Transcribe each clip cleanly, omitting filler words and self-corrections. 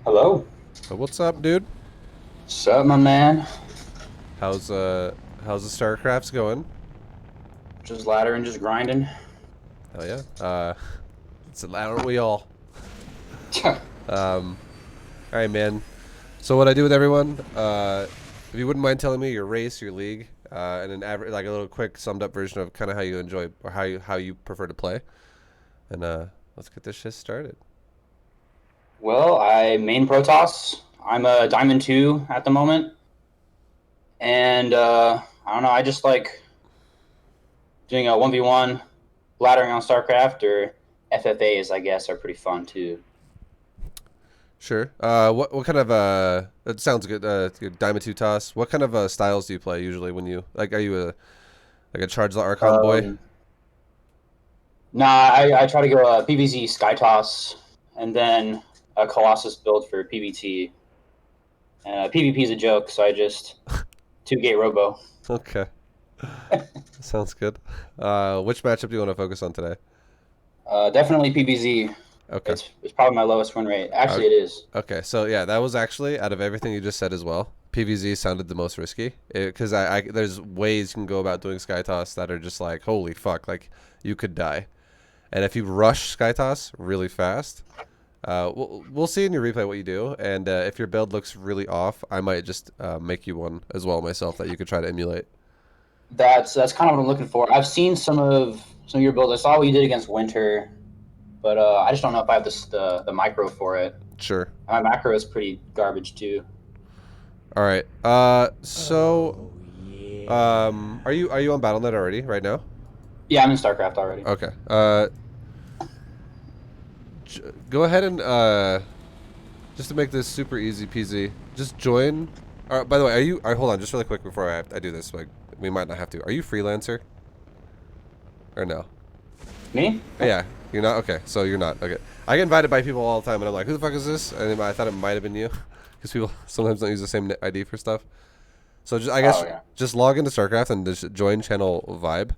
Hello. What's up, dude? What's up, my man? How's how's the StarCrafts going? Just laddering, just grinding. Hell yeah. It's aren't we all? Um, all right, man. So what I do with everyone, if you wouldn't mind telling me your race, your league, and an average, like a little quick summed up version of kind of how you enjoy or how you prefer to play, and let's get this shit started. Well, I main Protoss. I'm a Diamond 2 at the moment. And I don't know, I just like doing a 1v1, laddering on StarCraft, or FFAs, I guess, are pretty fun too. Sure. What kind of That sounds good. Good. Diamond two toss. What kind of styles do you play usually when you like? Are you a charge the Archon boy? Um, I try to go PvZ SKYTOSS, and then a Colossus build for PvT. PvP is a joke, so I just 2-gate Robo. Okay. Sounds good. Which matchup do you want to focus on today? Definitely PvZ. Okay. It's probably my lowest win rate. Uh, Actually, it is. okay. So yeah, that was actually out of everything you just said as well. PVZ sounded the most risky because I there's ways you can go about doing sky toss that are just like holy fuck, like you could die. And if you rush sky toss really fast, we'll see in your replay what you do. And if your build looks really off, I might just make you one as well myself that you could try to emulate. That's kind of what I'm looking for. I've seen some of your builds. I saw what you did against Winter, but I just don't know if I have the micro for it. Sure. My macro is pretty garbage too. All right. Are you on BattleNet already right now? Yeah, I'm in StarCraft already. Okay. Go ahead and just to make this super easy peasy, just join. By the way, hold on, just really quick before I do this. Like, we might not have to. Are you freelancer? Or no? Me? Yeah, you're not. Okay, so you're not. Okay, I get invited by people all the time, and I'm like, who the fuck is this? And I thought it might have been you, because people sometimes don't use the same ID for stuff. So I guess Oh yeah. just log into StarCraft and just join channel ViBE.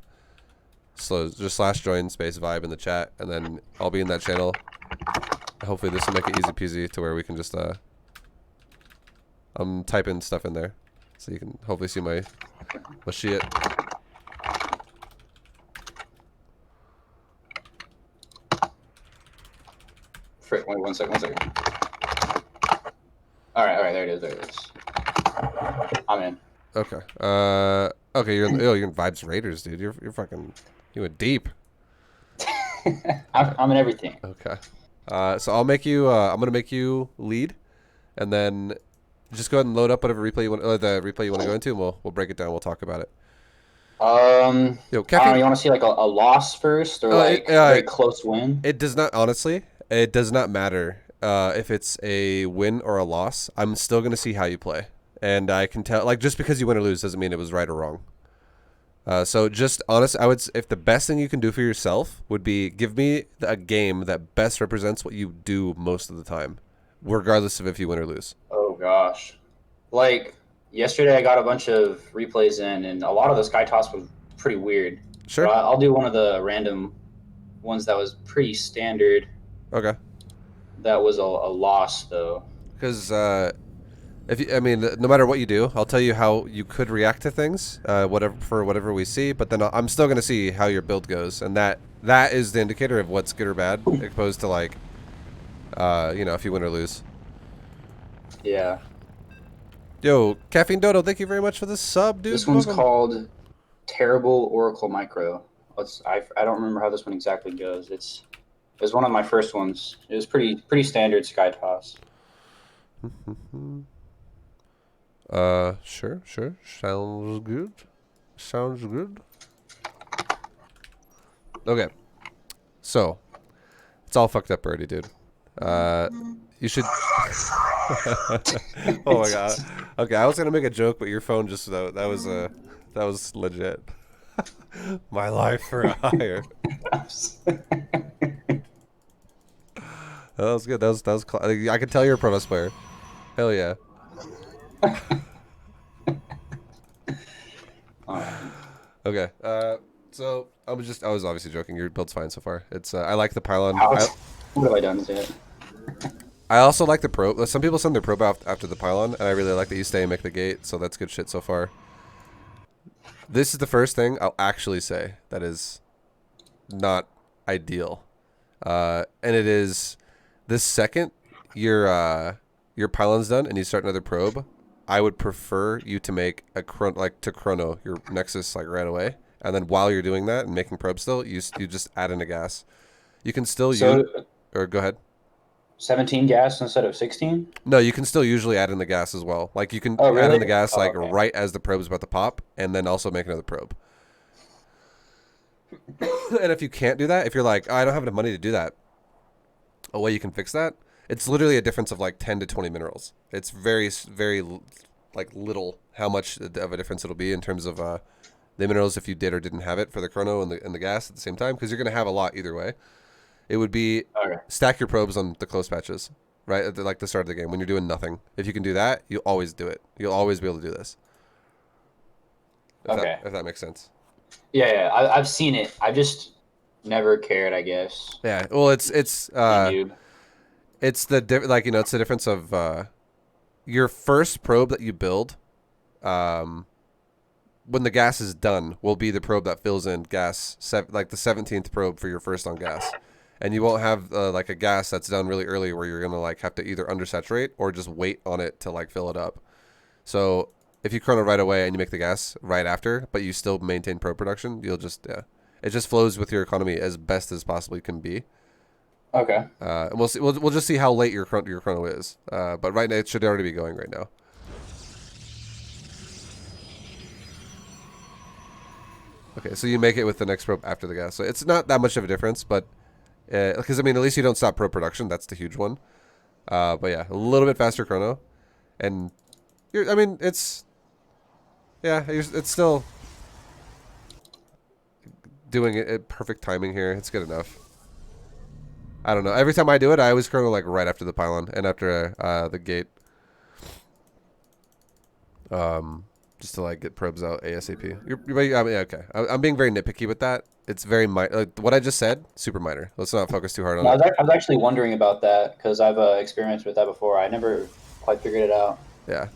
So just /join space vibe in the chat, and then I'll be in that channel. Hopefully this will make it easy peasy to where we can just type in stuff in there, so you can hopefully see my shit. Frick, wait, one second, one second. All right, there it is, there it is. I'm in. Okay. Okay. You're in Vibes Raiders, dude. You're fucking. You went deep. I'm in everything. Okay. So I'll make you. I'm gonna make you lead, and then just go ahead and load up whatever replay you want. The replay you want to go into, and we'll break it down. We'll talk about it. Yo, I don't know. caffeine. You want to see like a loss first, or It like a very close win? it does not honestly. It does not matter if it's a win or a loss. I'm still gonna see how you play, and I can tell. Like just because you win or lose doesn't mean it was right or wrong. So just honest, if the best thing you can do for yourself would be give me a game that best represents what you do most of the time, regardless of if you win or lose. Oh gosh. Like yesterday, I got a bunch of replays in, and a lot of the sky toss was pretty weird. But Sure. I'll do one of the random ones that was pretty standard. Okay. That was a loss though. Because I mean, no matter what you do, I'll tell you how you could react to things, whatever we see. But then I'm still gonna see how your build goes, and that is the indicator of what's good or bad, opposed to like, if you win or lose. Yeah. Yo, Caffeine Dodo, thank you very much for the sub, dude. This one's Welcome. called Terrible Oracle Micro. I don't remember how this one exactly goes. It was one of my first ones. It was pretty standard sky toss. Sure. Sounds good. Sounds good. Okay. So, it's all fucked up already, dude. You should. Oh my god. Okay, I was gonna make a joke, but your phone just that was legit. My life for a hire. That was good. I could tell you're a Protoss player. Hell yeah. Okay. So I was obviously joking. Your build's fine so far. It's I like the pylon. What have I done to it? I also like the probe. Some people send their probe out after the pylon, and I really like that you stay and make the gate, so that's good shit so far. This is the first thing I'll actually say that is not ideal. And it is this second your pylon's done and you start another probe, I would prefer you to make a chrono your Nexus like right away. And then while you're doing that and making probes still, you just add in a gas. You can still use, So or go ahead. 17 gas instead of 16? No, you can still usually add in the gas as well. Like you can Oh, add in really? the gas Oh, like okay. right as the probe's about to pop, and then also make another probe. And if you can't do that, if you're like, oh, I don't have enough money to do that, a way you can fix that, it's literally a difference of like 10 to 20 minerals. It's very like little how much of a difference it'll be in terms of the minerals if you did or didn't have it for the chrono and the gas at the same time, because you're going to have a lot either way. It would be Okay. stack your probes on the close patches, right? At like the start of the game when you're doing nothing. If you can do that, you'll always do it. You'll always be able to do this. Okay. If that makes sense. Yeah, I've seen it. I've just never cared, I guess. Yeah. Well, On YouTube. it's the like it's the difference of your first probe that you build, when the gas is done, will be the probe that fills in gas, like the 17th probe for your first on gas. And you won't have like a gas that's done really early where you're gonna like have to either undersaturate or just wait on it to like fill it up. So if you chrono right away and you make the gas right after, but you still maintain probe production, you'll just it just flows with your economy as best as possibly can be. Okay. And we'll see. We'll just see how late your chrono is. But right now it should already be going right now. Okay, so you make it with the next probe after the gas. So it's not that much of a difference, but because I mean, at least you don't stop probe production. That's the huge one. But yeah, a little bit faster chrono, and I mean, it's still doing it at perfect timing here. It's good enough. I don't know. Every time I do it, I always chrono like right after the pylon and after the gate. Just to like get probes out ASAP. I mean, okay. I'm being very nitpicky with that. It's very like what I just said, super minor. Let's not focus too hard on No, it. I was actually wondering about that because I've experienced with that before. I never quite figured it out. Yeah.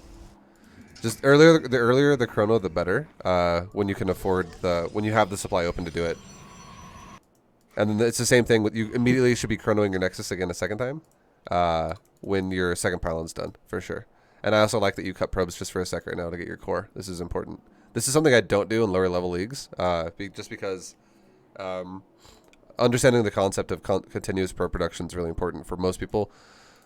Just the earlier the chrono, the better. When you can afford when you have the supply open to do it. And then it's the same thing with you. Immediately should be chronoing your Nexus again a second time, when your second pylon's done for sure. And I also like that you cut probes just for a sec right now to get your core. This is important. This is something I don't do in lower level leagues, just because understanding the concept of continuous probe production is really important for most people.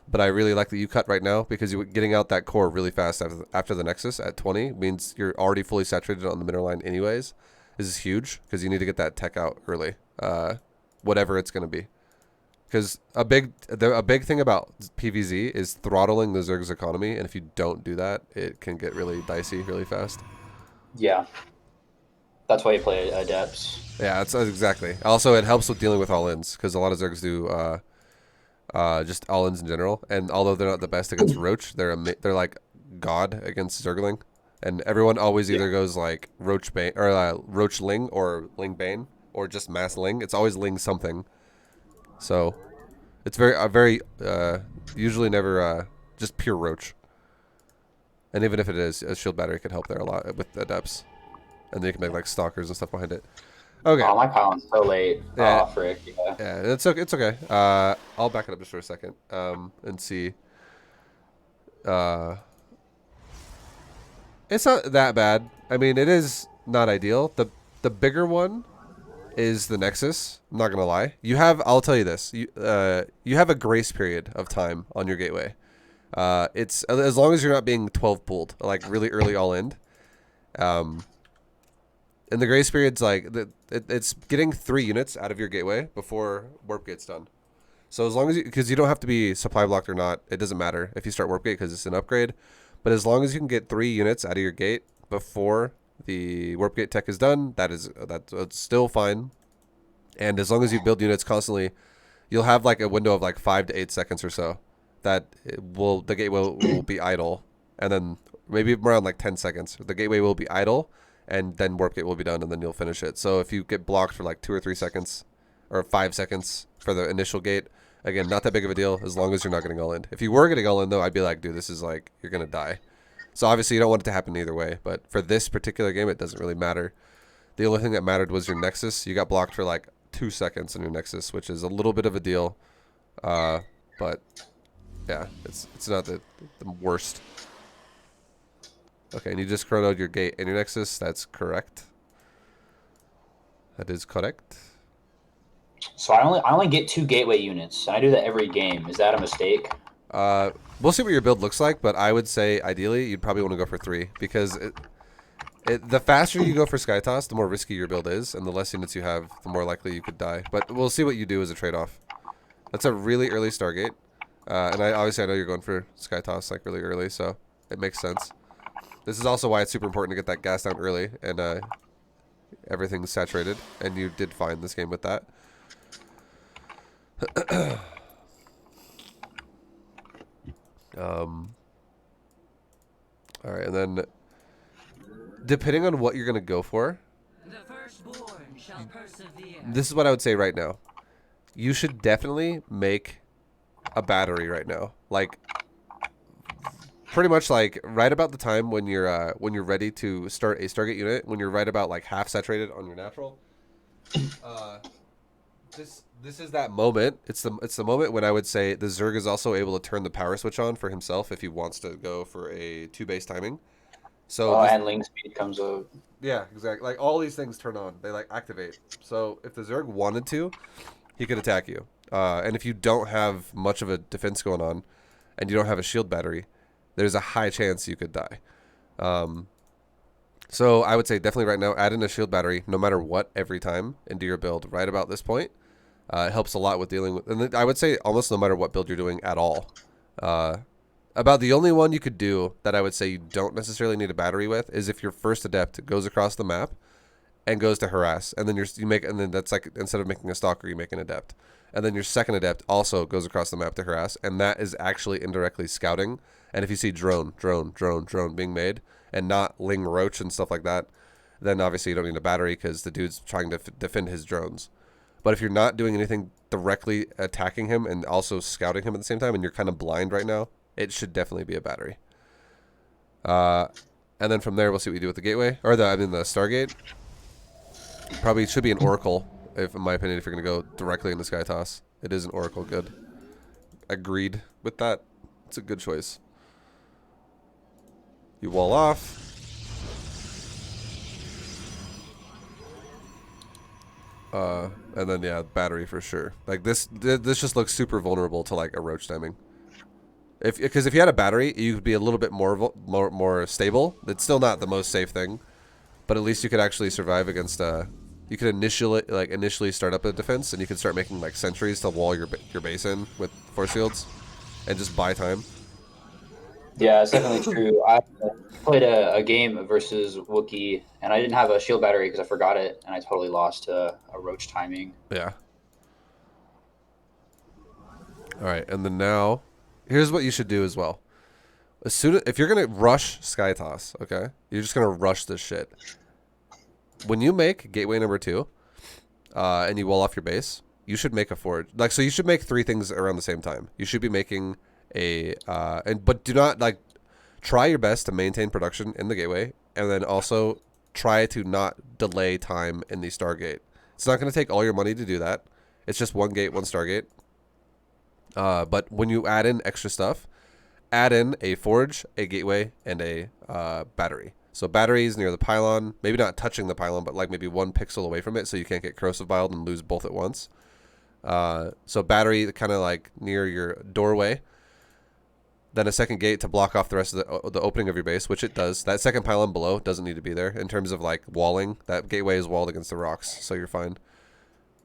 But I really like that you cut right now because you're getting out that core really fast after the Nexus at 20 means you're already fully saturated on the mineral line anyways. This is huge because you need to get that tech out early, whatever it's going to be. Because a big thing about PvZ is throttling the Zerg's economy, and if you don't do that, it can get really dicey really fast. Yeah. That's why you play Adepts. Yeah, that's exactly. Also, it helps with dealing with all-ins, because a lot of Zergs do just all-ins in general. And although they're not the best against Roach, they're like God against Zergling. And everyone always either goes like Roach Bane or Roach Ling or Ling Bane or just Mass Ling. It's always Ling something. So it's very usually never just pure Roach. And even if it is, a shield battery can help there a lot with the Adepts. And then you can make like stalkers and stuff behind it. Okay. Oh, my pylon's so late. Yeah. Oh, frick. Yeah. Yeah, it's okay. It's okay. I'll back it up just for a second and see. It's not that bad. I mean, it is not ideal. The bigger one is the Nexus. I'm not gonna lie. I'll tell you this. You have a grace period of time on your gateway. It's as long as you're not being 12 pulled, like really early all in. And the grace period's like it's getting 3 units out of your gateway before warp gate's done. So as long as because you don't have to be supply blocked or not, it doesn't matter if you start warp gate because it's an upgrade. But as long as you can get 3 units out of your gate before the warp gate tech is done, that's still fine. And as long as you build units constantly, you'll have like a window of like 5 to 8 seconds or so that the gateway will be idle, and then maybe around like 10 seconds the gateway will be idle, and then warp gate will be done, and then you'll finish it. So if you get blocked for like 2 or 3 seconds or 5 seconds for the initial gate, Again, not that big of a deal as long as you're not getting all in. If you were getting all in, though, I'd be like, dude, this is like, you're going to die. So obviously you don't want it to happen either way. But for this particular game, it doesn't really matter. The only thing that mattered was your Nexus. You got blocked for like 2 seconds on your Nexus, which is a little bit of a deal. But yeah, it's not the worst. Okay, and you just chronoed your gate and your Nexus. That's correct. That is correct. So I only get 2 gateway units. I do that every game. Is that a mistake? We'll see what your build looks like, but I would say ideally you'd probably want to go for 3 because the faster you go for SKYTOSS, the more risky your build is, and the less units you have, the more likely you could die. But we'll see what you do as a trade-off. That's a really early Stargate, and obviously I know you're going for SKYTOSS like really early, so it makes sense. This is also why it's super important to get that gas down early, and everything's saturated, and you did fine this game with that. All right, and then depending on what you're gonna go for, this is what I would say right now. You should definitely make a battery right now, like pretty much like right about the time when you're ready to start a Stargate unit, when you're right about like half saturated on your natural. This is that moment. It's the moment when I would say the Zerg is also able to turn the power switch on for himself if he wants to go for a 2 base timing. So And link speed comes up. yeah, exactly. Like all these things turn on. They like activate. So if the Zerg wanted to, he could attack you. And if you don't have much of a defense going on, and you don't have a shield battery, there's a high chance you could die. So I would say definitely right now add in a shield battery no matter what every time into your build right about this point. It helps a lot with dealing with, and I would say almost no matter what build you're doing at all. About the only one you could do that I would say you don't necessarily need a battery with is if your first adept goes across the map and goes to harass, and then and then that's like instead of making a stalker, you make an adept, and then your second adept also goes across the map to harass, and that is actually indirectly scouting. And if you see drone being made, and not Ling Roach and stuff like that, then obviously you don't need a battery because the dude's trying to defend his drones. But if you're not doing anything directly attacking him and also scouting him at the same time, and you're kind of blind right now, it should definitely be a battery. And then from there, we'll see what you do with the gateway. Or the Stargate. Probably should be an Oracle, in my opinion, if you're going to go directly into SKYTOSS. It is an Oracle, good. Agreed with that. It's a good choice. You wall off. And then yeah, battery for sure. Like this just looks super vulnerable to like a roach timing. Because if you had a battery, you could be a little bit more stable. It's still not the most safe thing, but at least you could actually survive against. You could initially start up a defense, and you could start making like sentries to wall your base in with force fields, and just buy time. Yeah, it's definitely true. I played a game versus Wookiee, and I didn't have a shield battery because I forgot it, and I totally lost to a roach timing. Yeah. All right, and then now, here's what you should do as well. If you're gonna rush SKYTOSS, okay, you're just gonna rush this shit. When you make gateway number 2, and you wall off your base, you should make a forge. Like, so you should make 3 things around the same time. You should be making but do not like try your best to maintain production in the gateway, and then also try to not delay time in the Stargate. It's not going to take all your money to do that. It's just 1 gate, 1 Stargate. But when you add in extra stuff, add in a forge, a gateway, and a battery. So batteries near the pylon, maybe not touching the pylon, but like maybe 1 pixel away from it, so you can't get corrosive biled and lose both at once. So battery kind of like near your doorway. Then a second gate to block off the rest of the opening of your base, which it does. That second pylon below doesn't need to be there in terms of like walling. That gateway is walled against the rocks, so you're fine.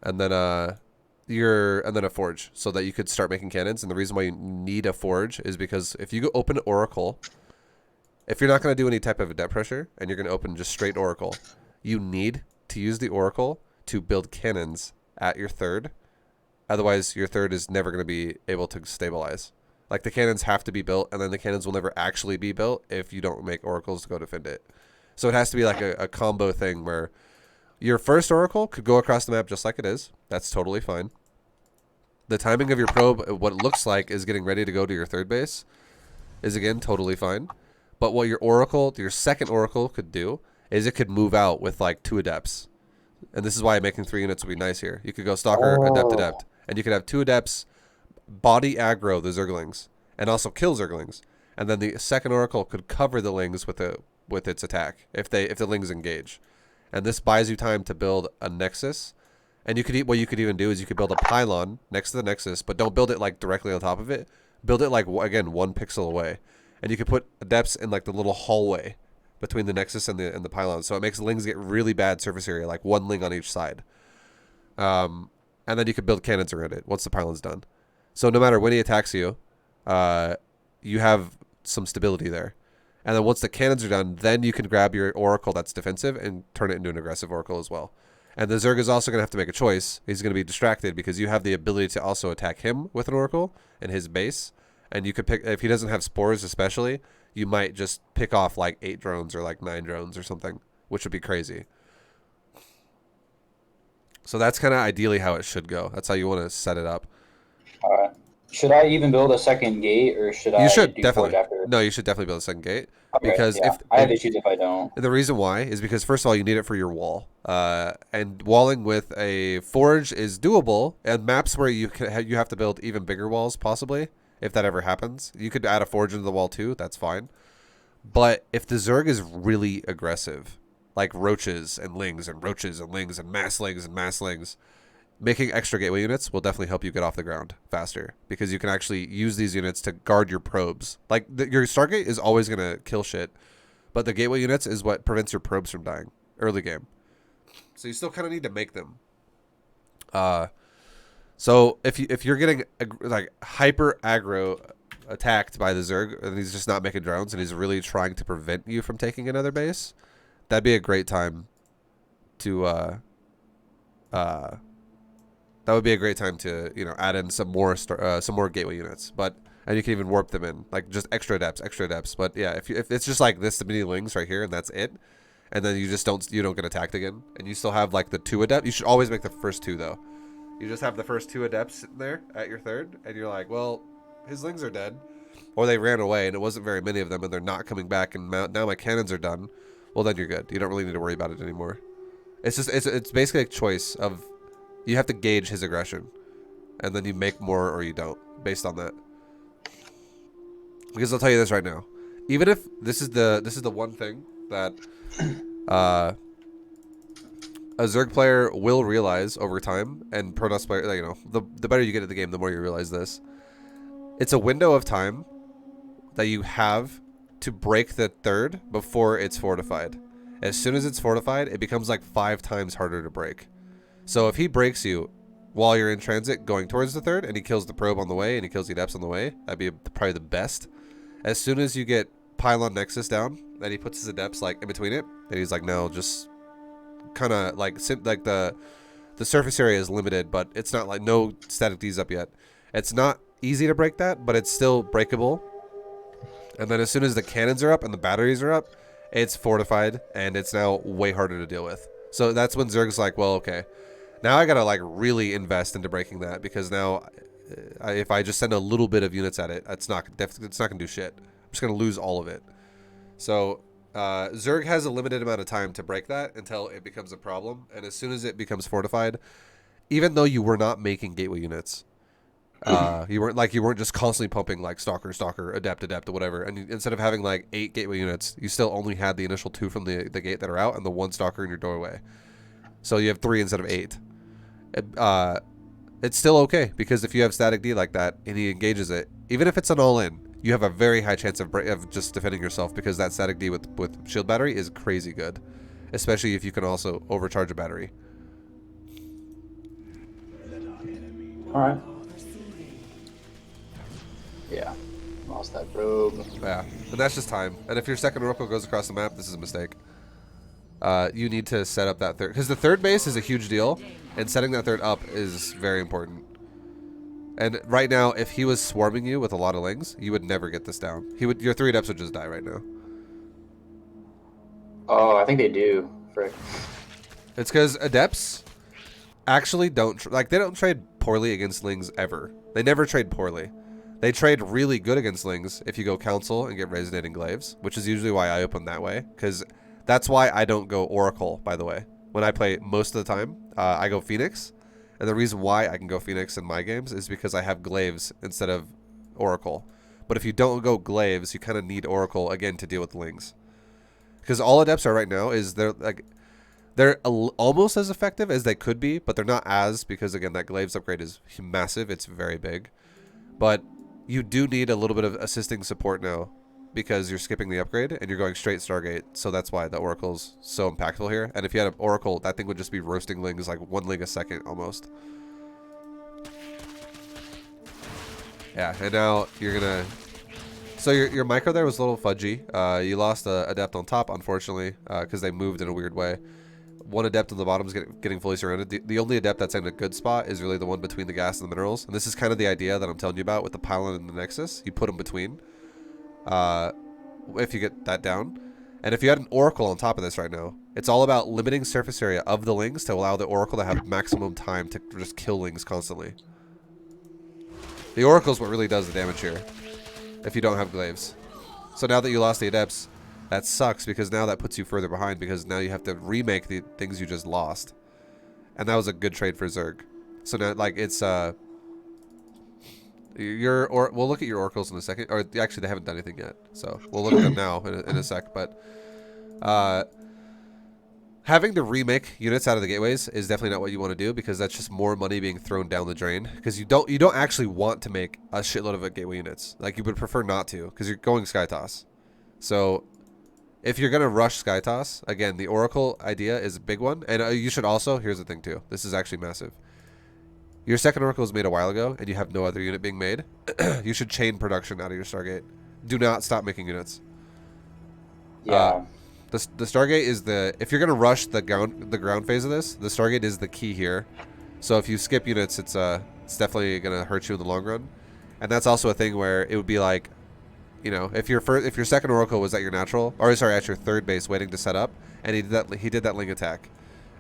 And then and then a forge, so that you could start making cannons. And the reason why you need a forge is because if you go open Oracle, if you're not going to do any type of a depth pressure and you're going to open just straight Oracle, you need to use the Oracle to build cannons at your third. Otherwise, your third is never going to be able to stabilize. Like, the cannons have to be built, and then the cannons will never actually be built if you don't make oracles to go defend it. So it has to be like a combo thing where your first oracle could go across the map just like it is. That's totally fine. The timing of your probe, what it looks like is getting ready to go to your third base, is again totally fine. But what your second oracle could do is it could move out with like 2 adepts. And this is why making 3 units would be nice here. You could go stalker, adept, Oh. adept. And you could have 2 adepts body aggro the zerglings and also kill zerglings. And then the second oracle could cover the lings with its attack if the lings engage. And this buys you time to build a nexus. And what you could even do is you could build a pylon next to the nexus, but don't build it like directly on top of it. Build it like, again, 1 pixel away. And you could put adepts in like the little hallway between the nexus and the pylon. So it makes lings get really bad surface area, like 1 ling on each side. And then you could build cannons around it once the pylon's done. So no matter when he attacks you, you have some stability there. And then once the cannons are done, then you can grab your oracle that's defensive and turn it into an aggressive oracle as well. And the Zerg is also going to have to make a choice. He's going to be distracted because you have the ability to also attack him with an oracle in his base. And you could pick, if he doesn't have spores especially, you might just pick off like 8 drones or like 9 drones or something, which would be crazy. So that's kind of ideally how it should go. That's how you want to set it up. All right. Should I even build a second gate, or should I You should do definitely. forge after? No, you should definitely build a second gate. Okay, Because yeah. I have issues if I don't. the reason why is because first of all you need it for your wall, and walling with a forge is doable. And maps where you have to build even bigger walls possibly if that ever happens. You could add a forge into the wall too. That's fine. But if the Zerg is really aggressive, like roaches and lings and roaches and lings and mass lings, making extra gateway units will definitely help you get off the ground faster because you can actually use these units to guard your probes. Like your Stargate is always going to kill shit, but the gateway units is what prevents your probes from dying early game. So you still kind of need to make them. So if you're getting like hyper aggro attacked by the Zerg and he's just not making drones and he's really trying to prevent you from taking another base, that'd be a great time to that would be a great time to, you know, add in some more gateway units. And you can even warp them in, like just extra adepts. But yeah, if it's just like this, the mini lings right here, and that's it, and then you don't get attacked again, and you still have like the 2 adepts. You should always make the first 2 though. You just have the first 2 adepts sitting there at your third, and you're like, well, his lings are dead, or they ran away, and it wasn't very many of them, and they're not coming back, and now my cannons are done. Well, then you're good. You don't really need to worry about it anymore. It's basically a choice of. You have to gauge his aggression, and then you make more or you don't based on that. Because I'll tell you this right now, even if this is the one thing that a Zerg player will realize over time, and Protoss player, you know, the better you get at the game, the more you realize this. It's a window of time that you have to break the third before it's fortified. As soon as it's fortified, it becomes like 5 times harder to break. So if he breaks you while you're in transit going towards the third and he kills the probe on the way and he kills the adepts on the way, that'd be probably the best. As soon as you get pylon nexus down and he puts his adepts like in between it and he's like, no, just kind of like the surface area is limited, but it's not like no static D's up yet. It's not easy to break that, but it's still breakable. And then as soon as the cannons are up and the batteries are up, it's fortified and it's now way harder to deal with. So that's when Zerg's like, well, okay. Now I gotta like really invest into breaking that because now, if I just send a little bit of units at it, it's not gonna do shit. I'm just gonna lose all of it. So Zerg has a limited amount of time to break that until it becomes a problem, and as soon as it becomes fortified, even though you were not making gateway units, you weren't just constantly pumping like stalker, adept, or whatever, and instead of having like 8 gateway units, you still only had the initial 2 from the gate that are out and the 1 stalker in your doorway. So you have 3 instead of 8. It's still okay because if you have static D like that and he engages it, even if it's an all-in, you have a very high chance of just defending yourself because that static D with shield battery is crazy good, especially if you can also overcharge a battery. All right. Yeah. Lost that probe. Yeah, and that's just time. And if your second oracle goes across the map, this is a mistake. You need to set up that third, because the third base is a huge deal, and setting that third up is very important. And right now, if he was swarming you with a lot of lings, you would never get this down. Your 3 adepts would just die right now. Oh, I think they do. Frick. It's because adepts actually don't they don't trade poorly against Lings ever. They never trade poorly. They trade really good against Lings if you go Council and get Resonating Glaives, which is usually why I open that way, because that's why I don't go Oracle, by the way. When I play most of the time, I go Phoenix, and the reason why I can go Phoenix in my games is because I have Glaives instead of Oracle. But if you don't go Glaives, you kind of need Oracle, again, to deal with Lings. Because all Adepts are right now is they're almost as effective as they could be, but they're not as, because, again, that Glaives upgrade is massive. It's very big. But you do need a little bit of assisting support now because you're skipping the upgrade and you're going straight Stargate. So that's why the Oracle's so impactful here. And if you had an Oracle, that thing would just be roasting Lings like 1 Ling a second almost. Yeah, and now you're going to... So your micro there was a little fudgy. You lost a Adept on top, unfortunately, because they moved in a weird way. One Adept on the bottom is getting fully surrounded. The only Adept that's in a good spot is really the one between the gas and the minerals. And this is kind of the idea that I'm telling you about with the pylon and the nexus. You put them between. If you get that down. And if you had an Oracle on top of this right now, it's all about limiting surface area of the Lings to allow the Oracle to have maximum time to just kill Lings constantly. The Oracle is what really does the damage here if you don't have Glaives. So now that you lost the Adepts, that sucks because now that puts you further behind because now you have to remake the things you just lost. And that was a good trade for Zerg. So now, like, it's, we'll look at your Oracles in a second. Or, actually, they haven't done anything yet. So, we'll look at them now in a sec. But, having to remake units out of the gateways is definitely not what you want to do because that's just more money being thrown down the drain. Because you don't actually want to make a shitload of gateway units. Like, you would prefer not to because you're going SkyToss. So... if you're going to rush SkyToss, again, the Oracle idea is a big one. And you should also, here's the thing too. This is actually massive. Your second Oracle was made a while ago, and you have no other unit being made. You should chain production out of your Stargate. Do not stop making units. Yeah. The Stargate is the... if you're going to rush the ground phase of this, the Stargate is the key here. So if you skip units, it's definitely going to hurt you in the long run. And that's also a thing where it would be like... you know, if your second Oracle was at your natural, or sorry, at your third base waiting to set up, and he did that Ling attack,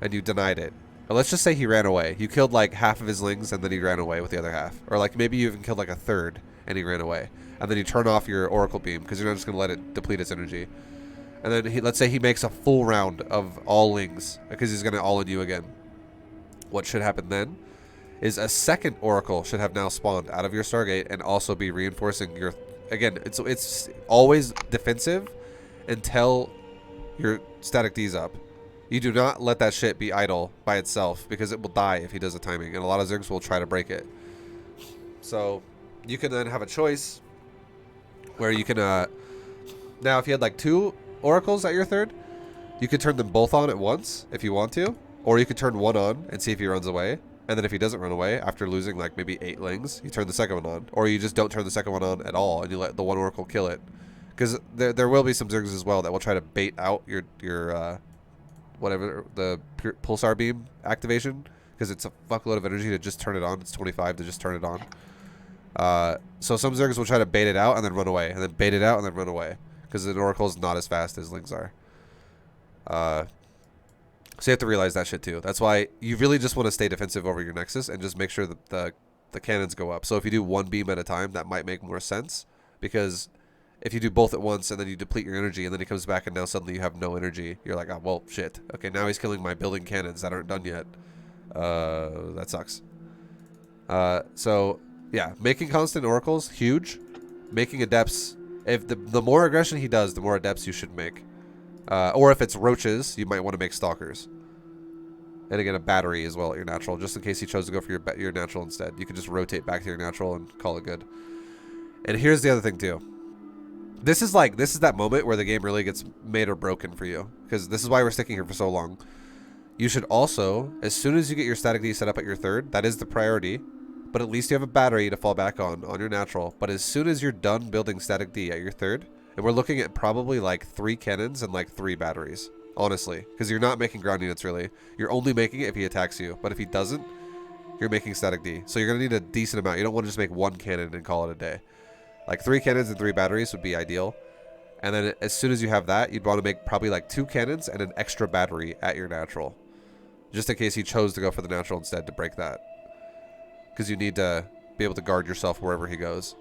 and you denied it. Or let's just say he ran away. You killed like half of his Lings, and then he ran away with the other half. Or like maybe you even killed like a third, and he ran away. And then you turn off your Oracle beam, because you're not just going to let it deplete its energy. And then let's say he makes a full round of all Lings, because he's going to all in you again. What should happen then is a second Oracle should have now spawned out of your Stargate, and also be reinforcing your... again, it's always defensive until your static D's up. You do not let that shit be idle by itself because it will die if he does the timing, and a lot of Zergs will try to break it. So you can then have a choice where you can now if you had like 2 Oracles at your third, you could turn them both on at once if you want to, or you could turn one on and see if he runs away. And then if he doesn't run away after losing like maybe 8 Lings, you turn the second one on. Or you just don't turn the second one on at all and you let the one Oracle kill it. Because there will be some Zergs as well that will try to bait out your whatever, the Pulsar Beam activation. Because it's a fuckload of energy to just turn it on. It's 25 to just turn it on. So some Zergs will try to bait it out and then run away. And then bait it out and then run away. Because the Oracle is not as fast as Lings are. So you have to realize that shit too. That's why you really just want to stay defensive over your Nexus and just make sure that the cannons go up. So if you do one beam at a time, that might make more sense. Because if you do both at once and then you deplete your energy and then he comes back and now suddenly you have no energy, you're like, oh, well, shit. Okay, now he's killing my building cannons that aren't done yet. That sucks. So, yeah, making constant Oracles, huge. Making Adepts, if the more aggression he does, the more Adepts you should make. Or if it's roaches, you might want to make stalkers. And again, a battery as well at your natural, just in case he chose to go for your natural instead. You can just rotate back to your natural and call it good. And here's the other thing too. This is that moment where the game really gets made or broken for you, because this is why we're sticking here for so long. You should also, as soon as you get your static D set up at your third, that is the priority. But at least you have a battery to fall back on your natural. But as soon as you're done building static D at your third, and we're looking at probably like 3 cannons and like 3 batteries, honestly, because you're not making ground units really. You're only making it if he attacks you. But if he doesn't, you're making static D. So you're going to need a decent amount. You don't want to just make 1 cannon and call it a day. Like 3 cannons and 3 batteries would be ideal. And then as soon as you have that, you'd want to make probably like 2 cannons and an extra battery at your natural. Just in case he chose to go for the natural instead to break that. because you need to be able to guard yourself wherever he goes.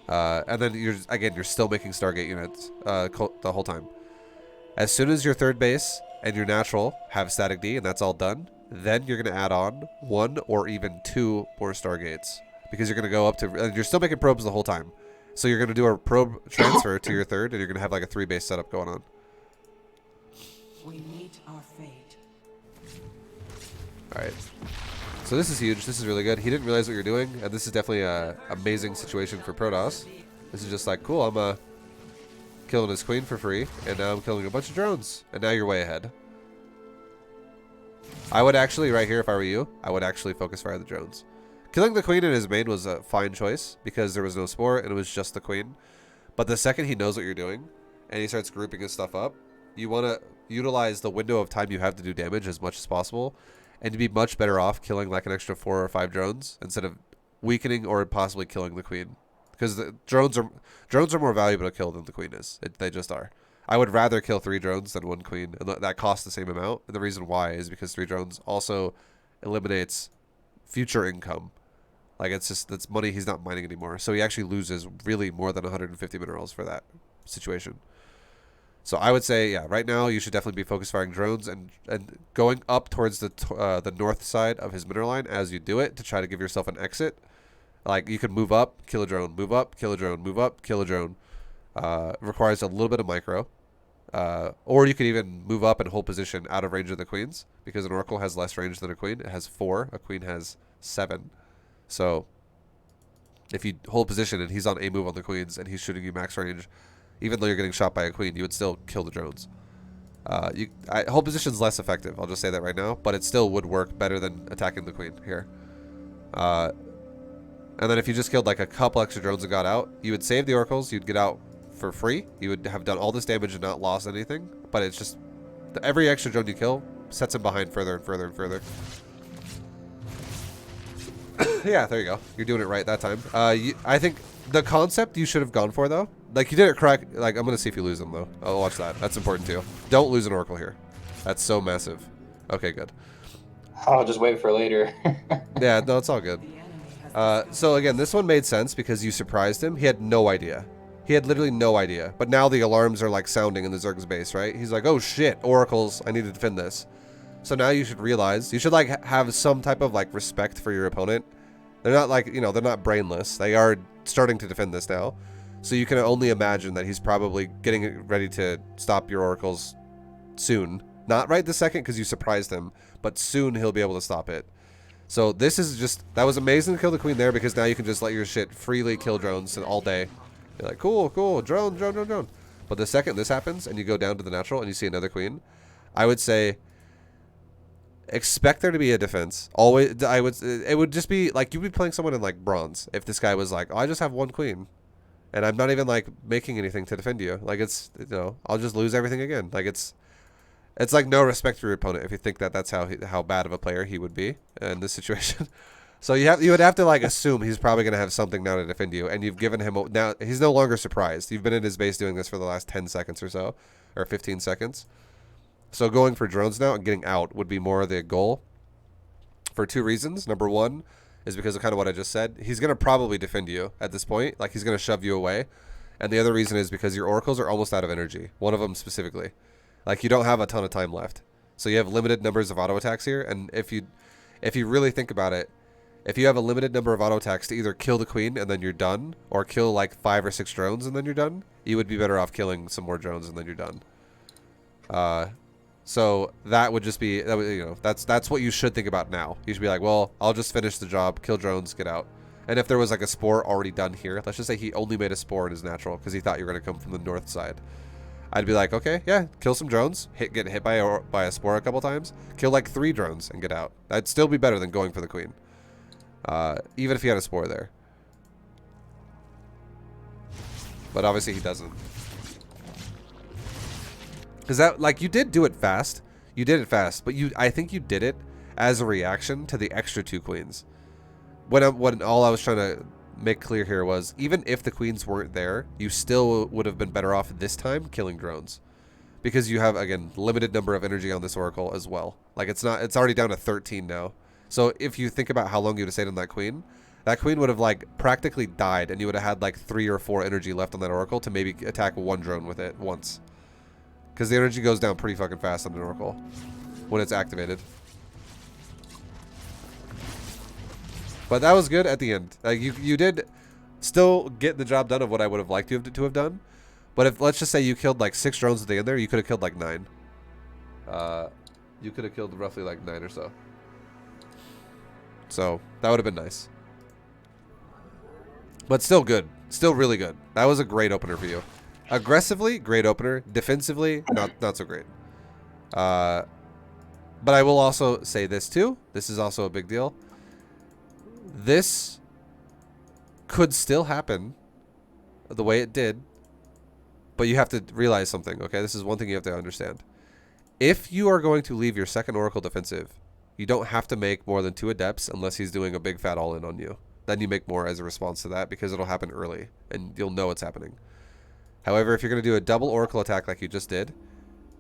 And then you're still making Stargate units the whole time. As soon as your third base and your natural have static D and that's all done, then you're going to add on 1 or even 2 more Stargates, because you're going to go up to, and you're still making probes the whole time. So you're going to do a probe transfer to your third, and you're going to have like a 3-base setup going on. We meet our fate. All right. So this is huge. This is really good. He didn't realize what you're doing, and this is definitely an amazing situation for Protoss. This is just like, cool, I'm killing his queen for free, and now I'm killing a bunch of drones, and now you're way ahead. I would actually, right here, if I were you, I would actually focus fire the drones. Killing the queen in his main was a fine choice, because there was no spore, and it was just the queen. But the second he knows what you're doing, and he starts grouping his stuff up, you want to utilize the window of time you have to do damage as much as possible, and to be much better off killing like an extra 4 or 5 drones, instead of weakening or possibly killing the queen. Because the drones are more valuable to kill than the queen is. They just are. I would rather kill 3 drones than 1 queen, and that costs the same amount. And the reason why is because 3 drones also eliminates future income. Like, that's money he's not mining anymore. So he actually loses really more than 150 minerals for that situation. So I would say, yeah, right now you should definitely be focus firing drones and going up towards the north side of his mineral line as you do it, to try to give yourself an exit. Like, you could move up, kill a drone, move up, kill a drone, move up, kill a drone. Requires a little bit of micro. Or you could even move up and hold position out of range of the queens, because an oracle has less range than a queen. It has 4. A queen has 7. So if you hold position and he's on a move on the queens and he's shooting you max range, even though you're getting shot by a queen, you would still kill the drones. Hold position's less effective, I'll just say that right now, but it still would work better than attacking the queen here. And then if you just killed like a couple extra drones and got out, you would save the oracles, you'd get out for free. You would have done all this damage and not lost anything, but it's just every extra drone you kill sets him behind further and further and further. Yeah, there you go. You're doing it right that time. I think the concept you should have gone for, though, like, you did it correct. Like, I'm going to see if you lose them, though. I'll watch that. That's important, too. Don't lose an oracle here. That's so massive. Okay, good. I'll just wait for later. Yeah, no, it's all good. So, again, this one made sense because you surprised him. He had no idea. He had literally no idea. But now the alarms are, like, sounding in the Zerg's base, right? He's like, oh, shit, oracles. I need to defend this. So now you should realize, you should, like, have some type of, like, respect for your opponent. They're not, like, you know, they're not brainless. They are starting to defend this now. So you can only imagine that he's probably getting ready to stop your oracles soon. Not right this second because you surprised him, but soon he'll be able to stop it. So this is just, that was amazing to kill the queen there, because now you can just let your shit freely kill drones all day. You're like, cool, cool, drone, drone, drone, drone. But the second this happens and you go down to the natural and you see another queen, I would say expect there to be a defense. Always, it would just be like, you'd be playing someone in like bronze if this guy was like, oh, I just have 1 queen and I'm not even like making anything to defend you. Like, it's, you know, I'll just lose everything again. Like, it's like no respect for your opponent if you think that that's how bad of a player he would be in this situation. So you would have to like assume he's probably going to have something now to defend you, and you've given him now he's no longer surprised. You've been in his base doing this for the last 10 seconds or so, or 15 seconds. So going for drones now and getting out would be more the goal for 2 reasons. Number 1 is because of kind of what I just said. He's going to probably defend you at this point. Like, he's going to shove you away. And the other reason is because your oracles are almost out of energy. One of them specifically. Like, you don't have a ton of time left. So you have limited numbers of auto attacks here. And if you really think about it, if you have a limited number of auto attacks to either kill the queen and then you're done, or kill like 5 or 6 drones and then you're done, you would be better off killing some more drones and then you're done. So that would just be, you know, that's what you should think about now. You should be like, well, I'll just finish the job, kill drones, get out. And if there was like a spore already done here, let's just say he only made a spore in his natural because he thought you were going to come from the north side. I'd be like, okay, yeah, kill some drones, get hit by a spore a couple times, kill like 3 drones and get out. That'd still be better than going for the queen. Even if he had a spore there. But obviously he doesn't. Because that, like, you did do it fast. You did it fast, but I think you did it as a reaction to the extra 2 queens. When all I was trying to make clear here was, even if the queens weren't there, you still would have been better off this time killing drones. Because you have, again, limited number of energy on this oracle as well. Like, it's already down to 13 now. So if you think about how long you would have stayed on that queen would have like practically died, and you would have had like 3 or 4 energy left on that oracle to maybe attack one drone with it once. Because the energy goes down pretty fucking fast on an oracle when it's activated. But that was good at the end. Like you did still get the job done of what I would have liked you to have done. But if, let's just say you killed like 6 drones at the end there, you could have killed like 9. You could have killed roughly like 9 or so. So that would have been nice. But still good. Still really good. That was a great opener for you. Aggressively, great opener. Defensively, not so great. But I will also say this too. This is also a big deal. This could still happen the way it did. But you have to realize something, okay? This is one thing you have to understand. If you are going to leave your second Oracle defensive, you don't have to make more than 2 Adepts unless he's doing a big fat all-in on you. Then you make more as a response to that because it'll happen early and you'll know it's happening. However, if you're going to do a double Oracle attack like you just did,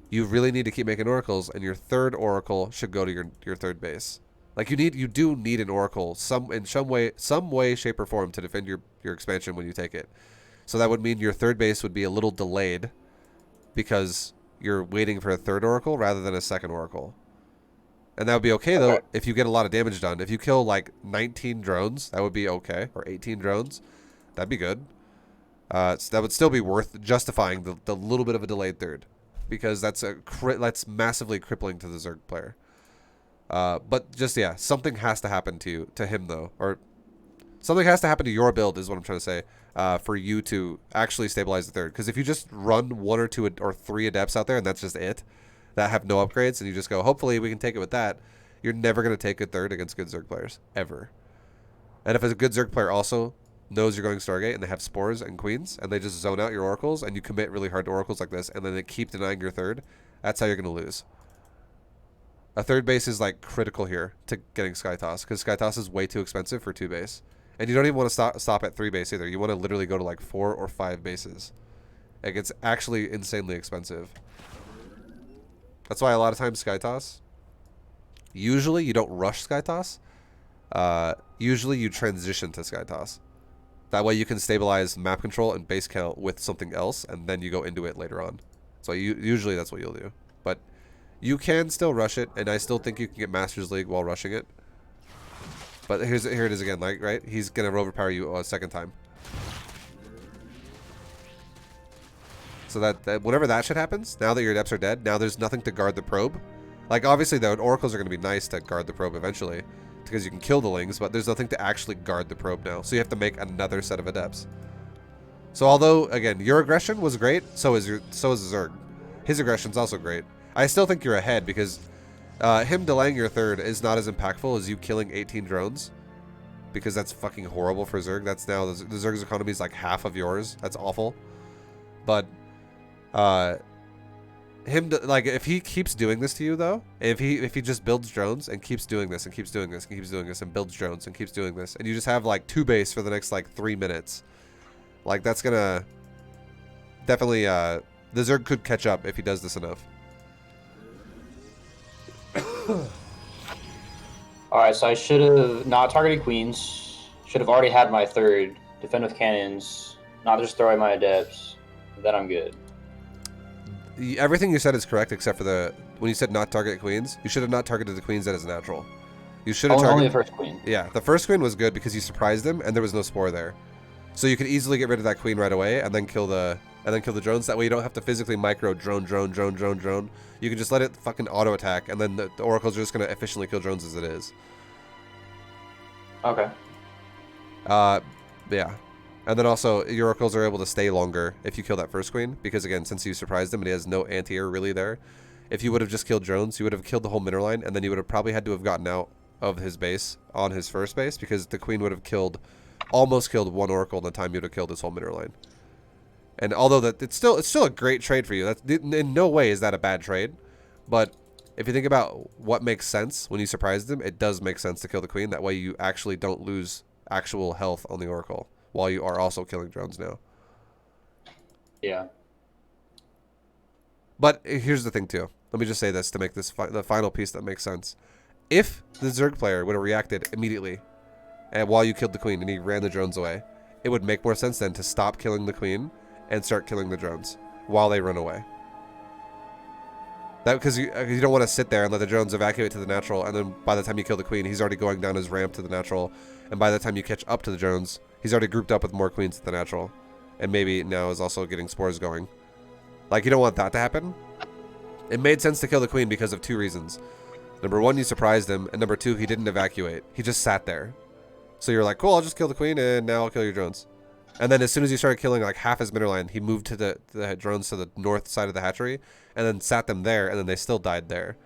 you really need to keep making Oracles, and your third Oracle should go to your third base. Like you do need an Oracle in some way, shape, or form to defend your expansion when you take it. So that would mean your third base would be a little delayed because you're waiting for a third Oracle rather than a second Oracle. And that would be okay, though, if you get a lot of damage done. If you kill, like, 19 drones, that would be okay. Or 18 drones. That'd be good. So that would still be worth justifying the little bit of a delayed third. Because that's massively crippling to the Zerg player. But just, yeah, something has to happen to him, though. Or something has to happen to your build, is what I'm trying to say. For you to actually stabilize the third. Because if you just run 1 or 2 or 3 Adepts out there and that's just it, that have no upgrades, and you just go, hopefully we can take it with that, you're never going to take a third against good Zerg players. Ever. And if a good Zerg player also knows you're going Stargate and they have spores and queens, and they just zone out your oracles, and you commit really hard to oracles like this, and then they keep denying your third, that's how you're going to lose. A third base is like critical here to getting SKYTOSS, because SKYTOSS is way too expensive for 2 base. And you don't even want to stop at 3 base either. You want to literally go to like 4 or 5 bases. Like, it's actually insanely expensive. That's why a lot of times SKYTOSS, usually you don't rush SKYTOSS. Usually you transition to SKYTOSS. That way you can stabilize map control and base count with something else, and then you go into it later on. So usually that's what you'll do. But you can still rush it, and I still think you can get Masters League while rushing it. But here it is again, like, right? He's going to overpower you a second time. So that whenever that shit happens, now that your Adepts are dead, now there's nothing to guard the probe. Like, obviously, the Oracles are going to be nice to guard the probe eventually, because you can kill the Lings, but there's nothing to actually guard the probe now. So you have to make another set of Adepts. So although, again, your aggression was great, so is Zerg. His aggression's also great. I still think you're ahead, because him delaying your third is not as impactful as you killing 18 drones, because that's fucking horrible for Zerg. That's now, the Zerg's economy is like half of yours. That's awful. But like, if he keeps doing this to you, though, if he just builds drones and keeps doing this and keeps doing this and keeps doing this and builds drones and keeps doing this, and you just have like 2 base for the next like 3 minutes, like, that's gonna definitely the Zerg could catch up if he does this enough. Alright, so I should have not targeted queens. Should have already had my third. Defend with cannons. Not just throw away my Adepts. Then I'm good. Everything you said is correct, except for when you said not target queens. You should have not targeted the queens that is natural. You should have targeted only the first queen. Yeah, the first queen was good because you surprised him and there was no spore there, so you could easily get rid of that queen right away and then kill the drones. That way you don't have to physically micro drone. You can just let it fucking auto attack, and then the oracles are just gonna efficiently kill drones as it is. Okay. Yeah. And then also, your oracles are able to stay longer if you kill that first queen, because again, since you surprised him and he has no anti-air really there, if you would have just killed drones, you would have killed the whole mineral line, and then you would have probably had to have gotten out of his base on his first base, because the queen would have almost killed 1 oracle in the time you would have killed his whole mineral line. And although it's still a great trade for you, that's in no way is that a bad trade, but if you think about what makes sense when you surprised him, it does make sense to kill the queen. That way you actually don't lose actual health on the oracle, while you are also killing drones now. Yeah. But here's the thing too. Let me just say this to make this the final piece that makes sense. If the Zerg player would have reacted immediately, and while you killed the queen and he ran the drones away, it would make more sense then to stop killing the queen and start killing the drones while they run away. That because you don't want to sit there and let the drones evacuate to the natural, and then by the time you kill the queen, he's already going down his ramp to the natural, and by the time you catch up to the drones, he's already grouped up with more queens at the natural, and maybe now is also getting spores going. Like, you don't want that to happen. It made sense to kill the queen because of 2 reasons. Number 1, you surprised him, and number 2, he didn't evacuate. He just sat there. So you're like, cool, I'll just kill the queen, and now I'll kill your drones. And then as soon as you started killing like half his mineral line, he moved to the drones to the north side of the hatchery, and then sat them there, and then they still died there.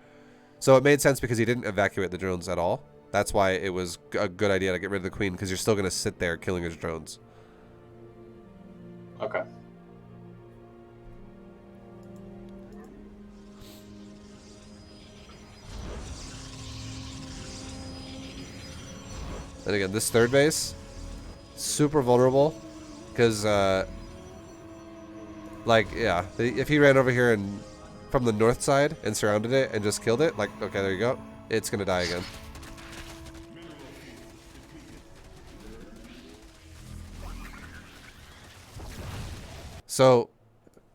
So it made sense because he didn't evacuate the drones at all. That's why it was a good idea to get rid of the queen, because you're still going to sit there killing his drones. Okay. And again, this third base, super vulnerable, because, like, yeah, if he ran over here and from the north side and surrounded it and just killed it, like, okay, there you go, it's gonna die again. So,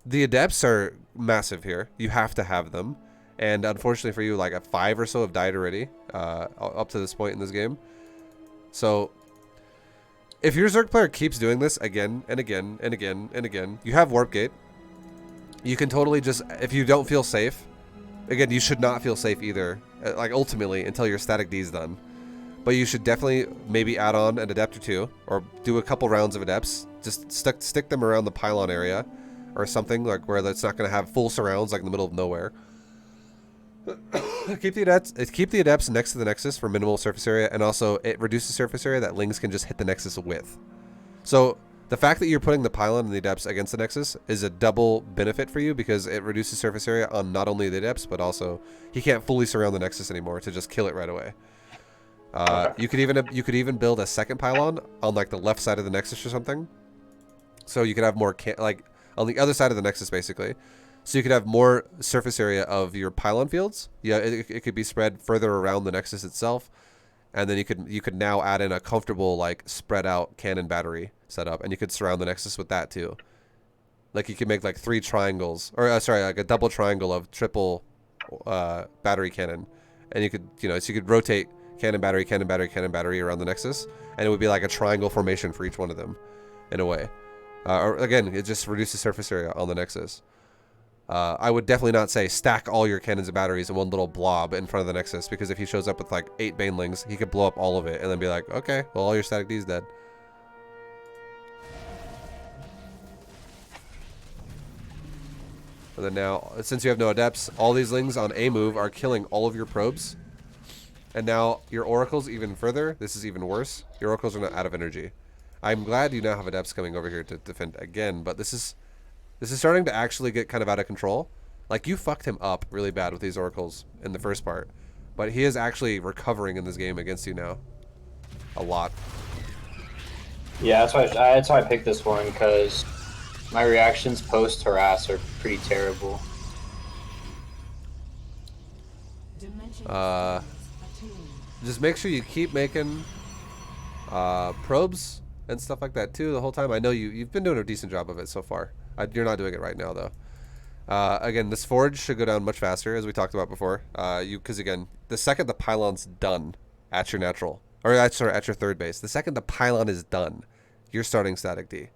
the adepts are massive here. You have to have them, and unfortunately for you, like, 5 or so have died already, up to this point in this game. So, if your Zerg player keeps doing this again and again and again and again, you have Warp Gate. You can totally just, if you don't feel safe, again, you should not feel safe either, like ultimately, until your static D is done. But you should definitely maybe add on an Adept or 2, or do a couple rounds of Adepts. Just stick them around the pylon area, or something, like where it's not going to have full surrounds, like in the middle of nowhere. Keep the adepts next to the nexus for minimal surface area, and also it reduces surface area that lings can just hit the nexus with. So the fact that you're putting the pylon and the adepts against the nexus is a double benefit for you, because it reduces surface area on not only the adepts, but also he can't fully surround the nexus anymore to just kill it right away. You could even build a second pylon on like the left side of the nexus or something, so you could have more like on the other side of the nexus basically. So you could have more surface area of your pylon fields. Yeah, it could be spread further around the nexus itself, and then you could now add in a comfortable like spread out cannon battery setup, and you could surround the nexus with that too. Like you could make like 3 triangles, or sorry, like a double triangle of triple battery cannon, and you could so you could rotate cannon battery, cannon battery, cannon battery around the nexus, and it would be like a triangle formation for each one of them, in a way. Or again, it just reduces surface area on the nexus. I would definitely not say stack all your cannons and batteries in one little blob in front of the nexus, because if he shows up with like 8 banelings, he could blow up all of it and then be like, okay, well, all your static D is dead. And then now, since you have no adepts, all these lings on a move are killing all of your probes. And now your oracles even further. This is even worse. Your oracles are not out of energy. I'm glad you now have adepts coming over here to defend again, but this is starting to actually get kind of out of control. Like, you fucked him up really bad with these oracles in the first part, but he is actually recovering in this game against you now. A lot. Yeah, that's why I picked this one, because my reactions post harass are pretty terrible. Just make sure you keep making probes and stuff like that too the whole time. I know you've been doing a decent job of it so far. You're not doing it right now though. Again, this forge should go down much faster, as we talked about before. Because again, the second the pylon's done at your natural, or at your third base, the second the pylon is done, you're starting static D.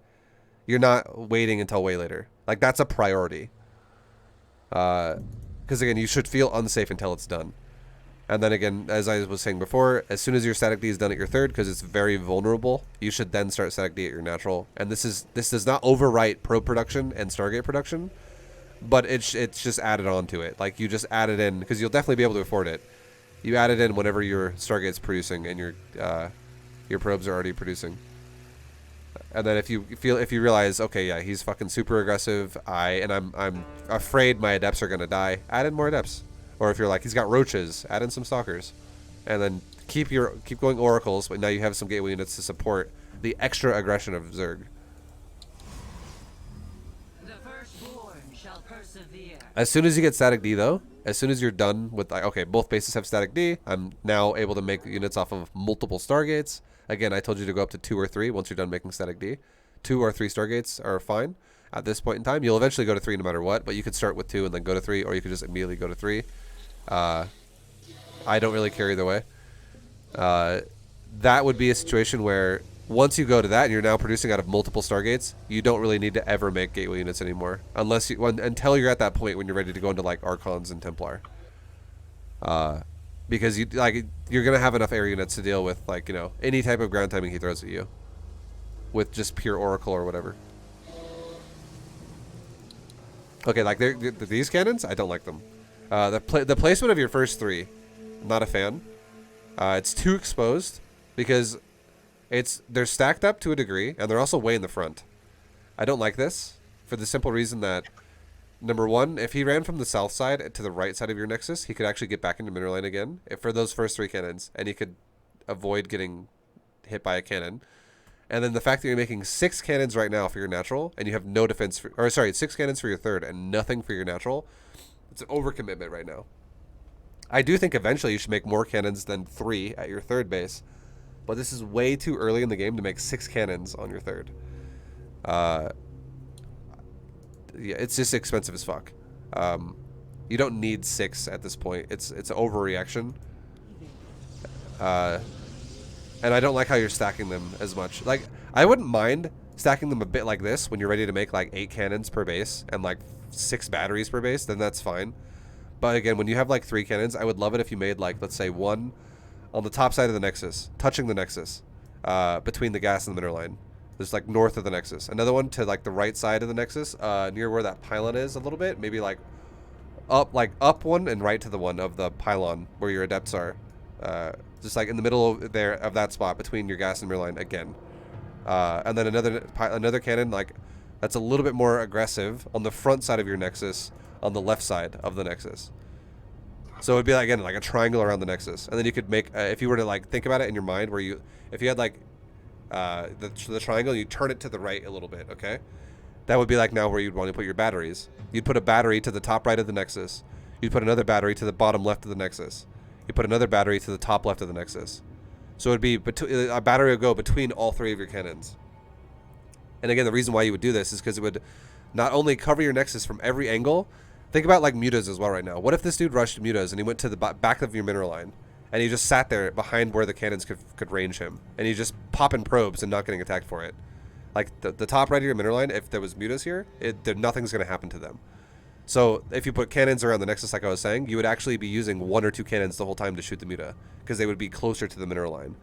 You're not waiting until way later. Like, that's a priority. Because again, you should feel unsafe until it's done. And then again, as I was saying before, as soon as your static D is done at your third, because it's very vulnerable, you should then start static D at your natural. And this does not overwrite probe production and Stargate production, but it's just added on to it. Like, you just add it in, because you'll definitely be able to afford it. You add it in whenever your Stargate's producing and your probes are already producing. And then if you realize, okay, yeah, he's fucking super aggressive, I'm afraid my adepts are gonna die, add in more adepts. Or if you're like, he's got roaches, add in some stalkers. And then keep going oracles, but now you have some gateway units to support the extra aggression of Zerg. The firstborn shall persevere. As soon as you get static D though, as soon as you're done with, like, okay, both bases have static D, I'm now able to make units off of multiple Stargates. Again, I told you to go up to 2 or 3 once you're done making static D. 2 or 3 Stargates are fine at this point in time. You'll eventually go to 3 no matter what, but you could start with 2 and then go to 3, or you could just immediately go to 3. I don't really care either way. That would be a situation where once you go to that and you're now producing out of multiple Stargates, you don't really need to ever make gateway units anymore, unless you until you're at that point when you're ready to go into like Archons and Templar. Because you're gonna have enough air units to deal with, like, you know, any type of ground timing he throws at you, with just pure Oracle or whatever. Okay, like these cannons, I don't like them. The placement of your first 3, I'm not a fan. It's too exposed because they're stacked up to a degree, and they're also way in the front. I don't like this for the simple reason that, number one, if he ran from the south side to the right side of your Nexus, he could actually get back into mineral line again for those first 3 cannons, and he could avoid getting hit by a cannon. And then the fact that you're making 6 cannons right now for your natural, and you have no defense, 6 cannons for your third and nothing for your natural, it's an overcommitment right now. I do think eventually you should make more cannons than 3 at your third base, but this is way too early in the game to make 6 cannons on your third. Yeah, it's just expensive as fuck. You don't need 6 at this point. It's an overreaction. And I don't like how you're stacking them as much. Like, I wouldn't mind stacking them a bit like this when you're ready to make like 8 cannons per base and like 6 batteries per base, then that's fine. But again, when you have like 3 cannons, I would love it if you made, like, let's say 1 on the top side of the Nexus, touching the Nexus, between the gas and the mineral line. Just like north of the Nexus. Another one to like the right side of the Nexus, near where that pylon is a little bit. Maybe like up one and right to the one of the pylon where your adepts are. Just like in the middle of that spot between your gas and mineral line again. And then another cannon like that's a little bit more aggressive on the front side of your Nexus, on the left side of the Nexus. So it would be like, again, like a triangle around the Nexus, and then you could make if you were to like think about it in your mind, where if you had like the triangle, you turn it to the right a little bit, okay? That would be like now where you'd want to put your batteries. You'd put a battery to the top right of the Nexus. You'd put another battery to the bottom left of the Nexus. You put another battery to the top left of the Nexus. So it'd be a battery would go between all 3 of your cannons. And again, the reason why you would do this is because it would not only cover your Nexus from every angle. Think about like mutas as well right now. What if this dude rushed mutas and he went to the back of your mineral line, and he just sat there behind where the cannons could range him, and he's just popping probes and not getting attacked for it? Like the top right of your mineral line, if there was mutas here, nothing's going to happen to them. So if you put cannons around the Nexus, like I was saying, you would actually be using 1 or 2 cannons the whole time to shoot the muta, because they would be closer to the mineral line.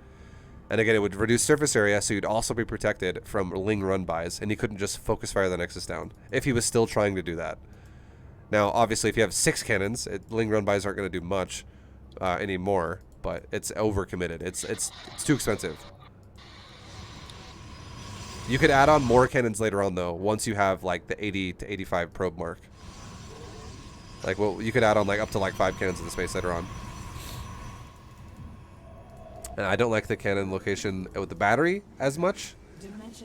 And again, it would reduce surface area, so you'd also be protected from Ling run-bys, and he couldn't just focus fire the Nexus down, if he was still trying to do that. Now, obviously, if you have 6 cannons, Ling run-bys aren't going to do much anymore, but it's overcommitted. It's too expensive. You could add on more cannons later on, though, once you have like the 80 to 85 probe mark. Like, well, you could add on like up to like 5 cannons in the space later on. And I don't like the cannon location with the battery as much.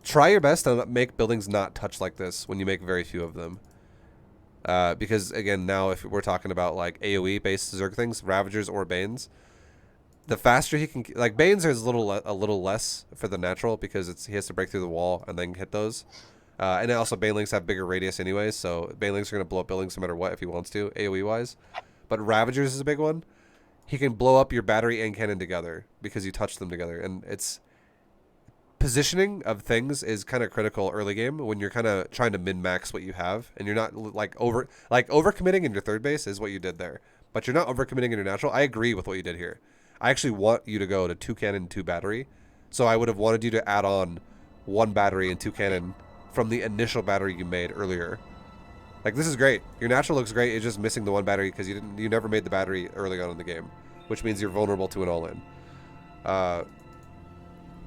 Try your best to make buildings not touch like this when you make very few of them. Because again, now if we're talking about like AoE based Zerg things, Ravagers or Banes, the faster he can, like Banes is a little less for the natural because he has to break through the wall and then hit those. And also Banelings have bigger radius anyways, so Banelings are going to blow up buildings no matter what if he wants to, AoE wise. But Ravagers is a big one. He can blow up your battery and cannon together because you touch them together, and it's positioning of things is kind of critical early game when you're kind of trying to min-max what you have, and you're not like overcommitting in your third base is what you did there, but you're not overcommitting in your natural. I agree with what you did here. I actually want you to go to 2 cannon, 2 battery, so I would have wanted you to add on 1 battery and 2 cannon from the initial battery you made earlier. Like, this is great. Your natural looks great. It's just missing the 1 battery because you never made the battery early on in the game, which means you're vulnerable to an all-in.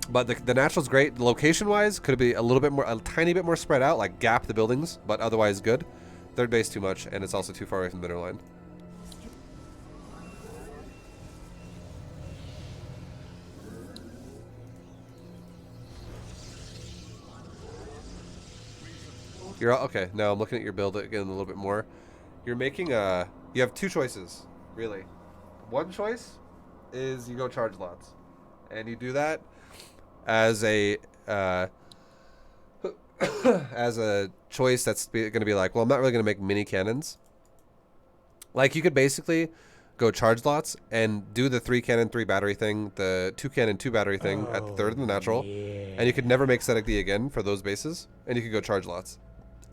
But the natural's great. Location-wise, could be a tiny bit more spread out, like gap the buildings, but otherwise good. Third base too much, and it's also too far away from the middle line. Okay, now I'm looking at your build again a little bit more. You're making you have two choices, really. One choice is you go charge lots, and you do that as a as a choice that's going to be like, well, I'm not really going to make mini cannons. Like, you could basically go charge lots and do the 3 cannon 3 battery thing, the 2 cannon 2 battery thing at the third of the natural, and you could never make static D again for those bases, and you could go charge lots.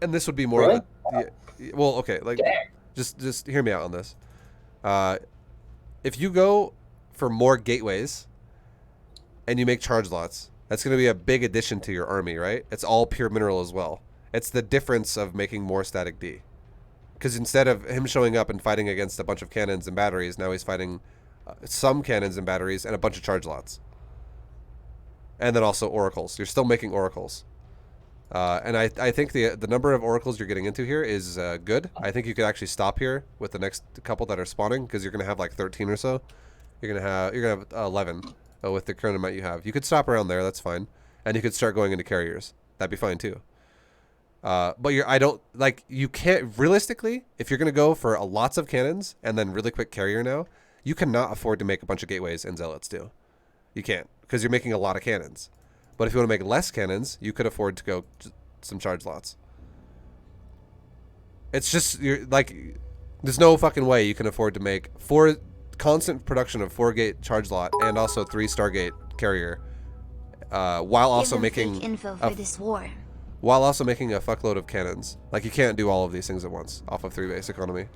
And this would be more of a, well, okay, like, just hear me out on this. If you go for more gateways and you make charge lots, that's going to be a big addition to your army, right? It's all pure mineral as well. It's the difference of making more static D. Because instead of him showing up and fighting against a bunch of cannons and batteries, now he's fighting some cannons and batteries and a bunch of charge lots. And then also oracles. You're still making oracles. And I think the number of oracles you're getting into here is good. I think you could actually stop here with the next couple that are spawning, because you're going to have like 13 or so. You're going to have 11 with the current amount you have. You could stop around there. That's fine. And you could start going into carriers. That'd be fine too. But you can't, realistically, if you're going to go for lots of cannons and then really quick carrier now, you cannot afford to make a bunch of gateways and zealots too. You can't, because you're making a lot of cannons. But if you want to make less cannons, you could afford to go some charge lots. It's just, there's no fucking way you can afford to make constant production of 4 gate charge lot and also 3 Stargate carrier, while also making info for this war. While also making a fuckload of cannons. Like, you can't do all of these things at once off of 3 base economy.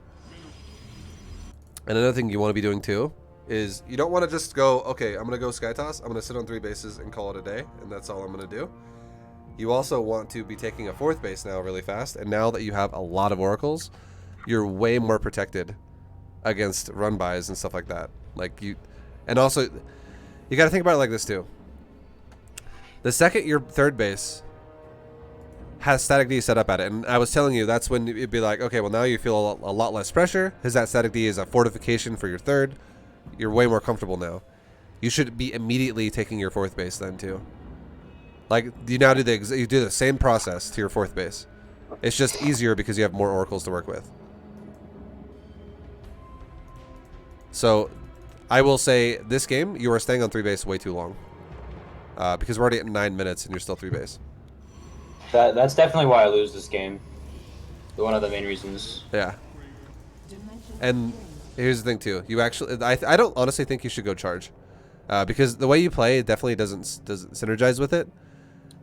And another thing you want to be doing too is you don't want to just go, okay, I'm going to go SKYTOSS, I'm going to sit on 3 bases and call it a day, and that's all I'm going to do. You also want to be taking a 4th base now really fast, and now that you have a lot of oracles, you're way more protected against run-bys and stuff like that. And also, you got to think about it like this too. The second your 3rd base has static D set up at it, and I was telling you that's when it'd be like, okay, well, now you feel a lot less pressure, because that static D is a fortification for your 3rd. You're way more comfortable now. You should be immediately taking your 4th base then too. Like, you now do the same process to your 4th base. It's just easier because you have more oracles to work with. So I will say, this game, you are staying on 3 base way too long, because we're already at 9 minutes and you're still 3 base. That's definitely why I lose this game. One of the main reasons. Yeah. And here's the thing too. You actually, I don't honestly think you should go charge, because the way you play definitely doesn't synergize with it.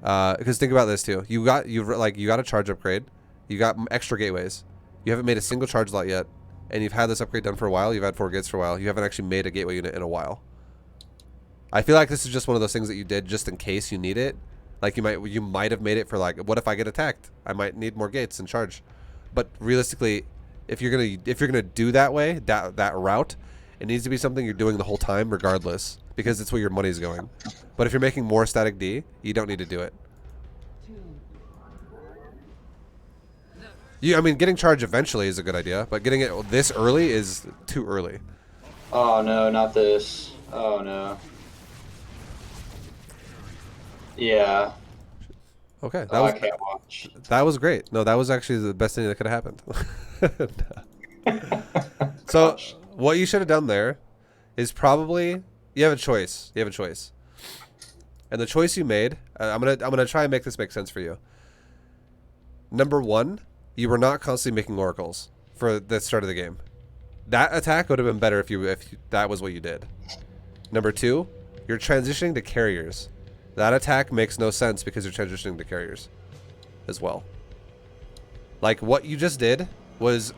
Because think about this too. You got a charge upgrade. You got extra gateways. You haven't made a single charge lot yet, and you've had this upgrade done for a while. You've had 4 gates for a while. You haven't actually made a gateway unit in a while. I feel like this is just one of those things that you did just in case you need it. Like, you might have made it for, like, what if I get attacked? I might need more gates and charge. But realistically, if you're gonna do that way, that route, it needs to be something you're doing the whole time regardless, because it's where your money's going. But if you're making more static D, you don't need to do it. I mean, getting charge eventually is a good idea, but getting it this early is too early. Oh no, not this. Oh no. Yeah. Okay, I can't watch. That was great. No, that was actually the best thing that could have happened. So what you should have done there is probably, you have a choice. You have a choice, and the choice you made, I'm gonna try and make this make sense for you. Number 1, you were not constantly making oracles for the start of the game. That attack would have been better if that was what you did. Number 2, you're transitioning to carriers. That attack makes no sense because you're transitioning to carriers as well. Like, what you just did was,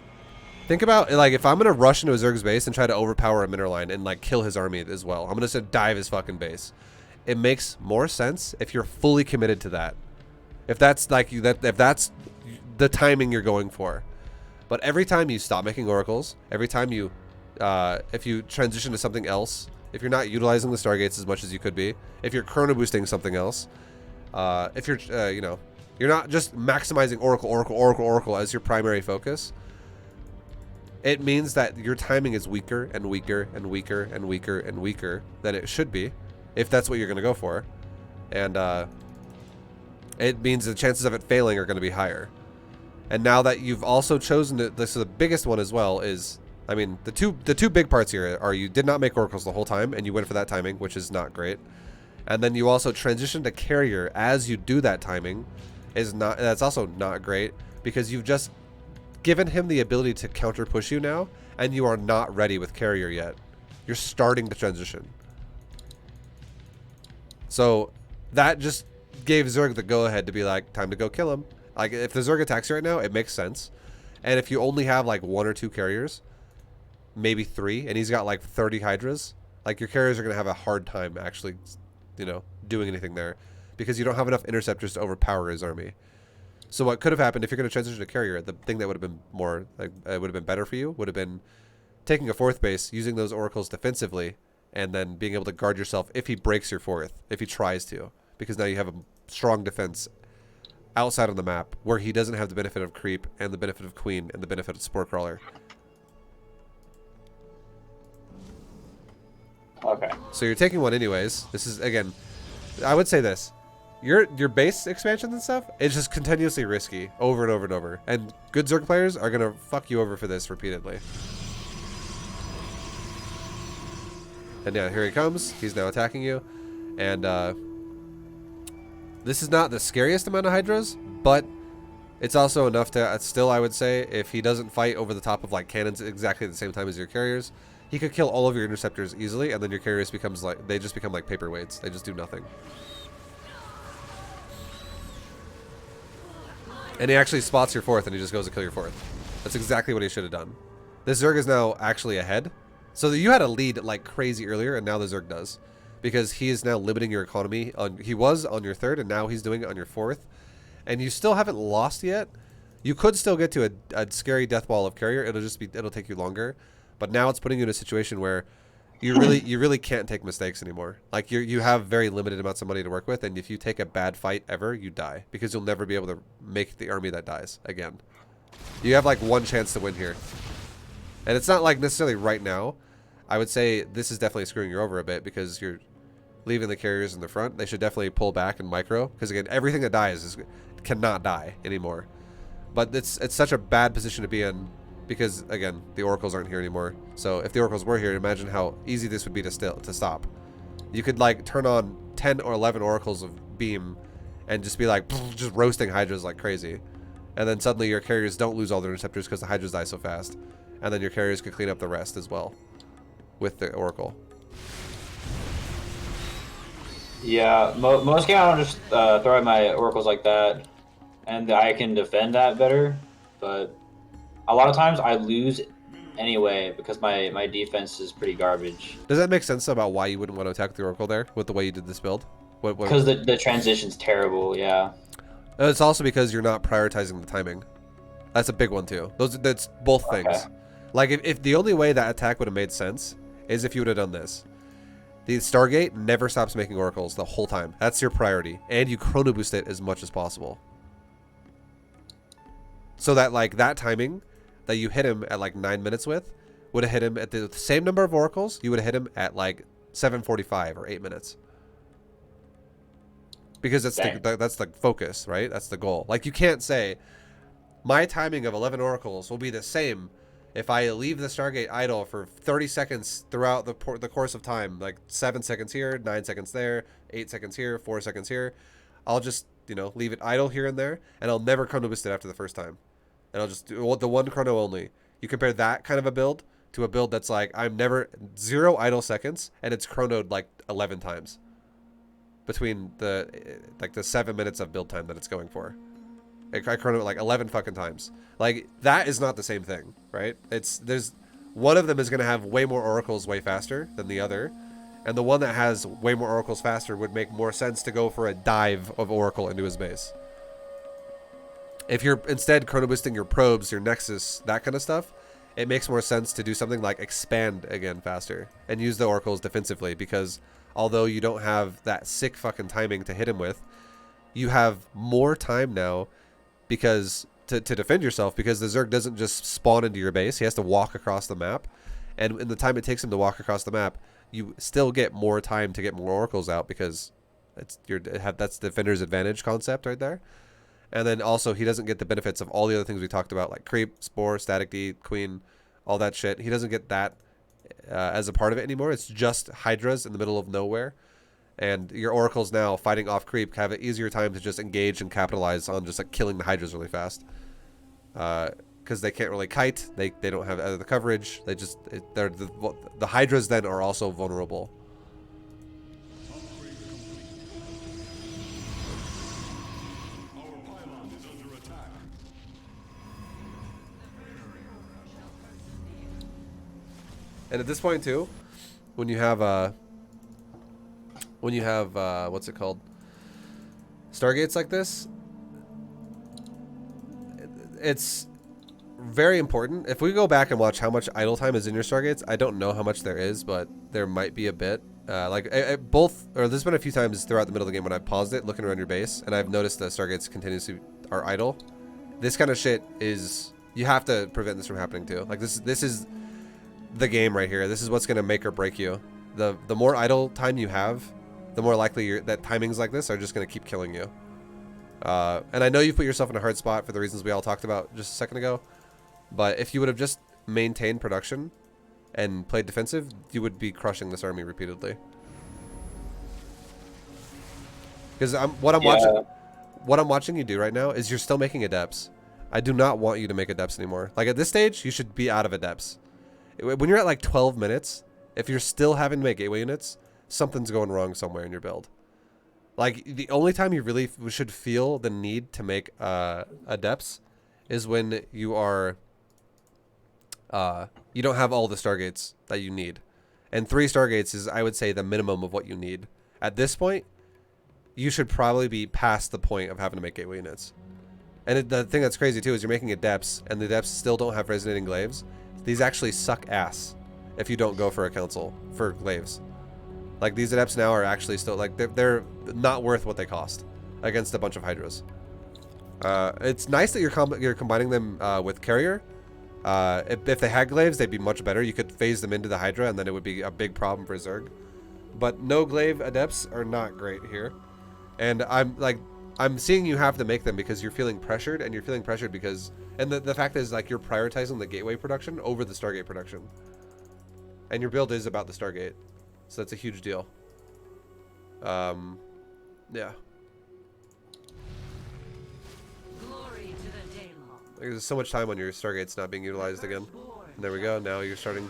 think about, like, if I'm going to rush into a Zerg's base and try to overpower a mineral line and, like, kill his army as well. I'm going to dive his fucking base. It makes more sense if you're fully committed to that. If that's, like, if that's the timing you're going for. But every time you stop making oracles, every time you, if you transition to something else, if you're not utilizing the Stargates as much as you could be, if you're chrono boosting something else, if you're, you're not just maximizing Oracle as your primary focus, it means that your timing is weaker and weaker and weaker and weaker and weaker than it should be, if that's what you're going to go for. And it means the chances of it failing are going to be higher. And now that you've also chosen to, this is the biggest one as well, is I mean, the two big parts here are you did not make oracles the whole time, and you went for that timing, which is not great. And then you also transition to carrier as you do that timing, that's also not great because you've just given him the ability to counter push you now, and you are not ready with carrier yet. You're starting to transition. So that just gave Zerg the go-ahead to be like, time to go kill him. Like, if the Zerg attacks you right now, it makes sense. And if you only have like 1 or 2 carriers, maybe 3, and he's got like 30 Hydras, like your carriers are going to have a hard time actually, you know, doing anything there because you don't have enough interceptors to overpower his army. So what could have happened if you're going to transition to carrier, the thing that would have been more, like, would have been better for you would have been taking a 4th base, using those oracles defensively, and then being able to guard yourself if he breaks your 4th, if he tries to, because now you have a strong defense outside on the map where he doesn't have the benefit of creep and the benefit of queen and the benefit of spore crawler. Okay. So you're taking one anyways. This is, again, I would say this. Your base expansions and stuff, it's just continuously risky over and over and over. And good Zerg players are going to fuck you over for this repeatedly. And yeah, here he comes. He's now attacking you. And this is not the scariest amount of Hydras, but it's also enough to still, I would say, if he doesn't fight over the top of like cannons exactly at the same time as your carriers, he could kill all of your interceptors easily, and then your carriers becomes like, they just become like paperweights. They just do nothing. And he actually spots your 4th and he just goes to kill your 4th. That's exactly what he should have done. This Zerg is now actually ahead. So you had a lead like crazy earlier, and now the Zerg does. Because he is now limiting your economy. He was on your 3rd, and now he's doing it on your 4th. And you still haven't lost yet. You could still get to a scary death wall of carrier. It'll take you longer. But now it's putting you in a situation where you really can't take mistakes anymore. Like you have very limited amounts of money to work with, and if you take a bad fight ever, you die because you'll never be able to make the army that dies again. You have like one chance to win here. And it's not like necessarily right now. I would say this is definitely screwing you over a bit because you're leaving the carriers in the front. They should definitely pull back and micro because again, everything that dies cannot die anymore. But it's such a bad position to be in because again, the oracles aren't here anymore. So if the oracles were here, imagine how easy this would be to stop. You could like turn on 10 or 11 oracles of beam and just be like just roasting hydras like crazy. And then suddenly your carriers don't lose all their interceptors because the hydras die so fast. And then your carriers could clean up the rest as well with the oracle. Yeah, most games I don't just throw out my oracles like that, and I can defend that better. But a lot of times I lose anyway because my defense is pretty garbage. Does that make sense about why you wouldn't want to attack the oracle there with the way you did this build? Because the transition's terrible, yeah. It's also because you're not prioritizing the timing. That's a big one too. That's both things. Okay. Like if the only way that attack would have made sense is if you would have done this. The Stargate never stops making oracles the whole time. That's your priority. And you chrono boost it as much as possible. So that like that timing that you hit him at like 9 minutes with would have hit him at the same number of oracles. You would have hit him at like 7:45 or 8 minutes. Because that's the focus, right? That's the goal. Like you can't say my timing of 11 oracles will be the same if I leave the Stargate idle for 30 seconds throughout the course of time, like 7 seconds here, 9 seconds there, 8 seconds here, 4 seconds here. I'll just, you know, leave it idle here and there, and I'll never chrono boost it after the first time. And I'll just do the one chrono only. You compare that kind of a build to a build that's like, I'm never, 0 idle seconds, and it's chronoed like 11 times. Between the 7 minutes of build time that it's going for. I chrono it like 11 fucking times. Like, that is not the same thing, right? There's one of them is going to have way more oracles way faster than the other. And the one that has way more oracles faster would make more sense to go for a dive of oracle into his base. If you're instead chrono boosting your probes, your nexus, that kind of stuff, it makes more sense to do something like expand again faster and use the oracles defensively because although you don't have that sick fucking timing to hit him with, you have more time now because to defend yourself because the Zerg doesn't just spawn into your base. He has to walk across the map. And in the time it takes him to walk across the map, you still get more time to get more oracles out because that's the defender's advantage concept right there. And then also he doesn't get the benefits of all the other things we talked about like creep, spore, static D, queen, all that shit. He doesn't get that as a part of it anymore. It's just Hydras in the middle of nowhere. And your Oracles now fighting off creep have an easier time to just engage and capitalize on just like killing the Hydras really fast. Because they can't really kite. They don't have the coverage. They're the Hydras then are also vulnerable. And at this point too, when you have what's it called? Stargates like this, it's very important. If we go back and watch how much idle time is in your Stargates, I don't know how much there is, but there might be a bit. There's been a few times throughout the middle of the game when I've paused it, looking around your base, and I've noticed that Stargates continuously are idle. This kind of shit is, you have to prevent this from happening too. Like this is the game right here. This is what's gonna make or break you. The more idle time you have, the more likely that timings like this are just gonna keep killing you. And I know you've put yourself in a hard spot for the reasons we all talked about just a second ago. But if you would have just maintained production and played defensive, you would be crushing this army repeatedly. Because what I'm watching you do right now is you're still making adepts. I do not want you to make adepts anymore. Like at this stage, you should be out of adepts. When you're at like 12 minutes, if you're still having to make gateway units, something's going wrong somewhere in your build. Like the only time you really should feel the need to make adepts is when you are you don't have all the Stargates that you need. And 3 Stargates is, I would say, the minimum of what you need. At this point, you should probably be past the point of having to make gateway units. And the thing that's crazy too is you're making adepts, and the adepts still don't have resonating glaives. These actually suck ass if you don't go for a council for glaives. Like these adepts now are actually still like they're not worth what they cost against a bunch of Hydras. It's nice that you're combining them with carrier. If they had glaives, they'd be much better. You could phase them into the Hydra, and then it would be a big problem for Zerg. But no glaive adepts are not great here. And I'm seeing you have to make them because you're feeling pressured, and you're feeling pressured because, and the fact is, like, you're prioritizing the gateway production over the Stargate production. And your build is about the Stargate. So that's a huge deal. Yeah. Glory to the Daylon. There's so much time on your Stargates not being utilized again. And there we go. Now you're starting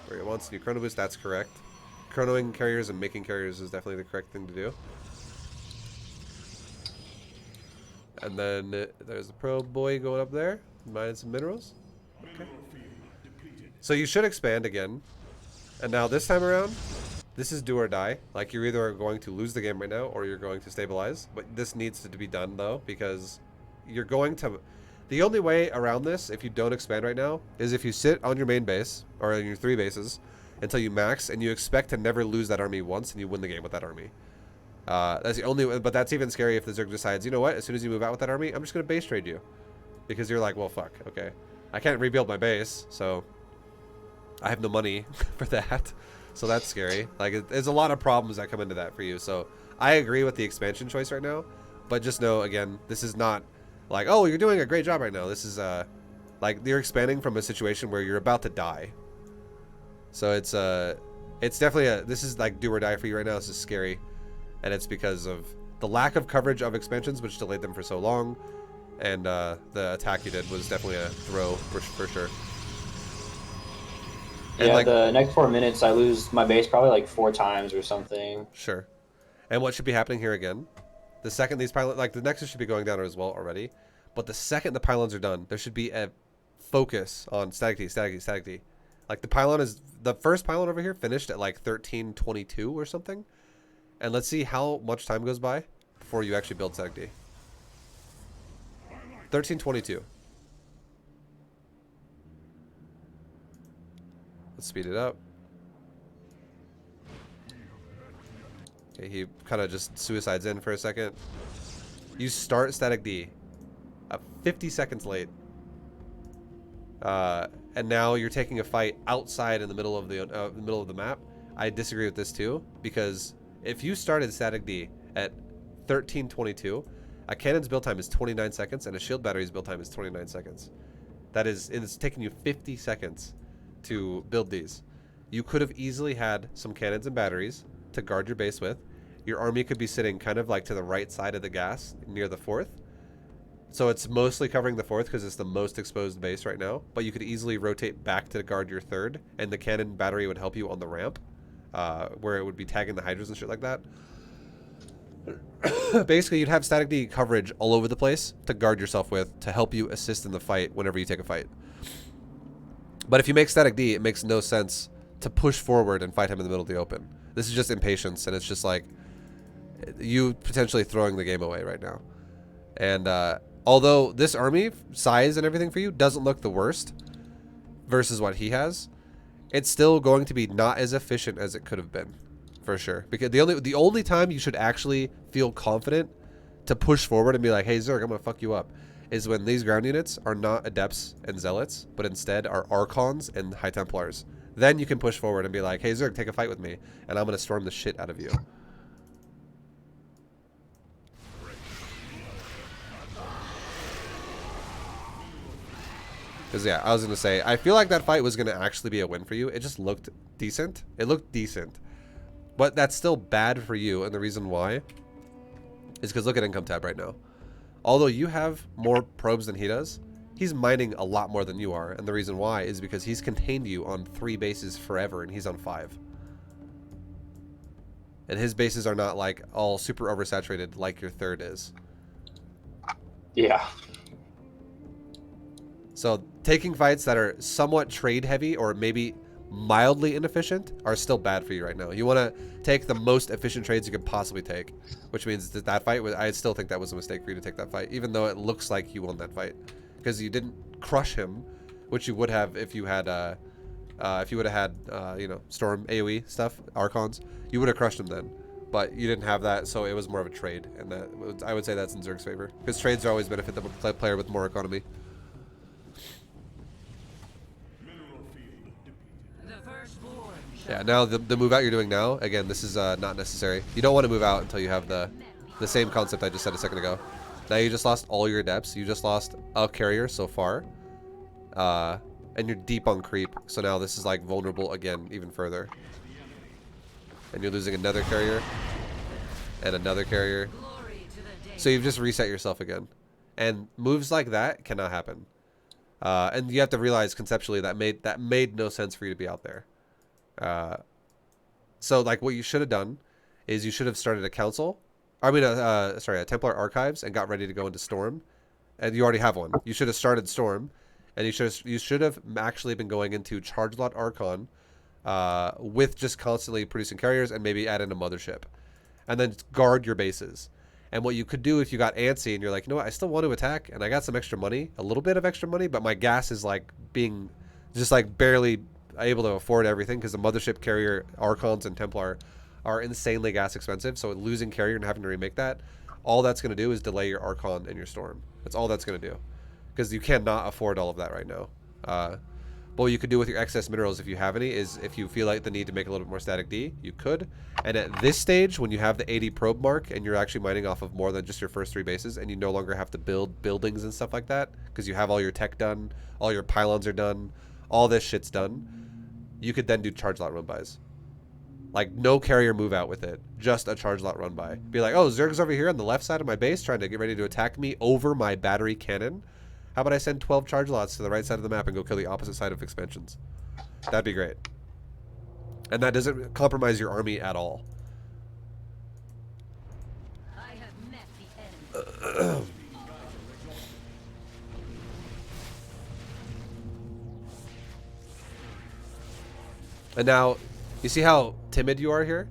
where it wants. New chrono boost. That's correct. Chronoing carriers and making carriers is definitely the correct thing to do. And then there's the probe boy going up there, mining some minerals. Okay. So you should expand again. And now this time around, this is do or die. Like you're either going to lose the game right now or you're going to stabilize. But this needs to be done though, because you're going to... The only way around this, if you don't expand right now, is if you sit on your main base, or on your 3 bases, until you max, and you expect to never lose that army once, and you win the game with that army. That's the only way, but that's even scary if the Zerg decides, you know what, as soon as you move out with that army, I'm just going to base trade you. Because you're like, well, fuck, okay. I can't rebuild my base, so I have no money for that. So that's scary. Like, there's a lot of problems that come into that for you. So I agree with the expansion choice right now, but just know, again, this is not like, oh, you're doing a great job right now. This is, like, you're expanding from a situation where you're about to die. So it's definitely this is like do or die for you right now. This is scary. And it's because of the lack of coverage of expansions, which delayed them for so long. And the attack you did was definitely a throw for sure. And yeah, like, the next 4 minutes, I lose my base probably like 4 times or something. Sure. And what should be happening here again, the second these pylons, like the Nexus should be going down as well already. But the second the pylons are done, there should be a focus on static D, static D, static D. Like the pylon is, the first pylon over here finished at like 1322 or something. And let's see how much time goes by before you actually build static D. 1322. Let's speed it up. Okay, he kind of just suicides in for a second. You start static D 50 seconds late. And now you're taking a fight outside in the middle of the map. I disagree with this too, because if you started static D at 1322, a cannon's build time is 29 seconds and a shield battery's build time is 29 seconds. That is, it's taking you 50 seconds to build these. You could have easily had some cannons and batteries to guard your base with. Your army could be sitting kind of like to the right side of the gas near the 4th. So it's mostly covering the 4th because it's the most exposed base right now. But you could easily rotate back to guard your 3rd, and the cannon battery would help you on the ramp, where it would be tagging the hydras and shit like that. Basically, you'd have static D coverage all over the place to guard yourself with, to help you assist in the fight whenever you take a fight. But if you make static D, it makes no sense to push forward and fight him in the middle of the open. This is just impatience, and it's just like you potentially throwing the game away right now. And although this army size and everything for you doesn't look the worst versus what he has, it's still going to be not as efficient as it could have been, for sure. Because the only time you should actually feel confident to push forward and be like, hey Zerg, I'm gonna fuck you up, is when these ground units are not adepts and zealots, but instead are archons and high templars. Then you can push forward and be like, hey Zerg, take a fight with me, and I'm gonna storm the shit out of you. Because, yeah, I was going to say, I feel like that fight was going to actually be a win for you. It just looked decent. It looked decent. But that's still bad for you, and the reason why is because look at income tab right now. Although you have more probes than he does, he's mining a lot more than you are, and the reason why is because he's contained you on 3 bases forever, and he's on 5. And his bases are not, like, all super oversaturated like your 3rd is. Yeah. So taking fights that are somewhat trade heavy or maybe mildly inefficient are still bad for you right now. You want to take the most efficient trades you could possibly take, which means that fight, I still think that was a mistake for you to take that fight, even though it looks like you won that fight, because you didn't crush him, which you would have if you had, you know, Storm AoE stuff, Archons. You would have crushed him then, but you didn't have that, so it was more of a trade, and I would say that's in Zerg's favor, because trades always benefit the player with more economy. Yeah, now the move out you're doing now, again, this is not necessary. You don't want to move out until you have the same concept I just said a second ago. Now you just lost all your adepts. You just lost a carrier so far. And you're deep on creep. So now this is like vulnerable again, even further. And you're losing another carrier. And another carrier. So you've just reset yourself again. And moves like that cannot happen. And you have to realize conceptually that made no sense for you to be out there. So like what you should have done is you should have started a council. I mean, sorry, a Templar Archives and got ready to go into Storm. And you already have one. You should have started Storm, and you should have actually been going into Charge Lot Archon, with just constantly producing carriers and maybe add in a mothership, and then guard your bases. And what you could do if you got antsy and you're like, you know what, I still want to attack, and I got some extra money, a little bit of extra money, but my gas is like being just like barely able to afford everything because the mothership, carrier, Archons, and Templar are insanely gas expensive. So losing carrier and having to remake that, all that's going to do is delay your Archon and your Storm. That's all that's going to do, because you cannot afford all of that right now. But what you could do with your excess minerals, if you have any, is if you feel like the need to make a little bit more static D, you could. And at this stage, when you have the 80 probe mark and you're actually mining off of more than just your first 3 bases, and you no longer have to build buildings and stuff like that, because you have all your tech done, all your pylons are done, all this shit's done, you could then do charge lot run bys. Like, no carrier move out with it, just a charge lot run by. Be like, oh, Zerg's over here on the left side of my base trying to get ready to attack me over my battery cannon. How about I send 12 charge lots to the right side of the map and go kill the opposite side of expansions? That'd be great. And that doesn't compromise your army at all. I have met the enemy. And now, you see how timid you are here?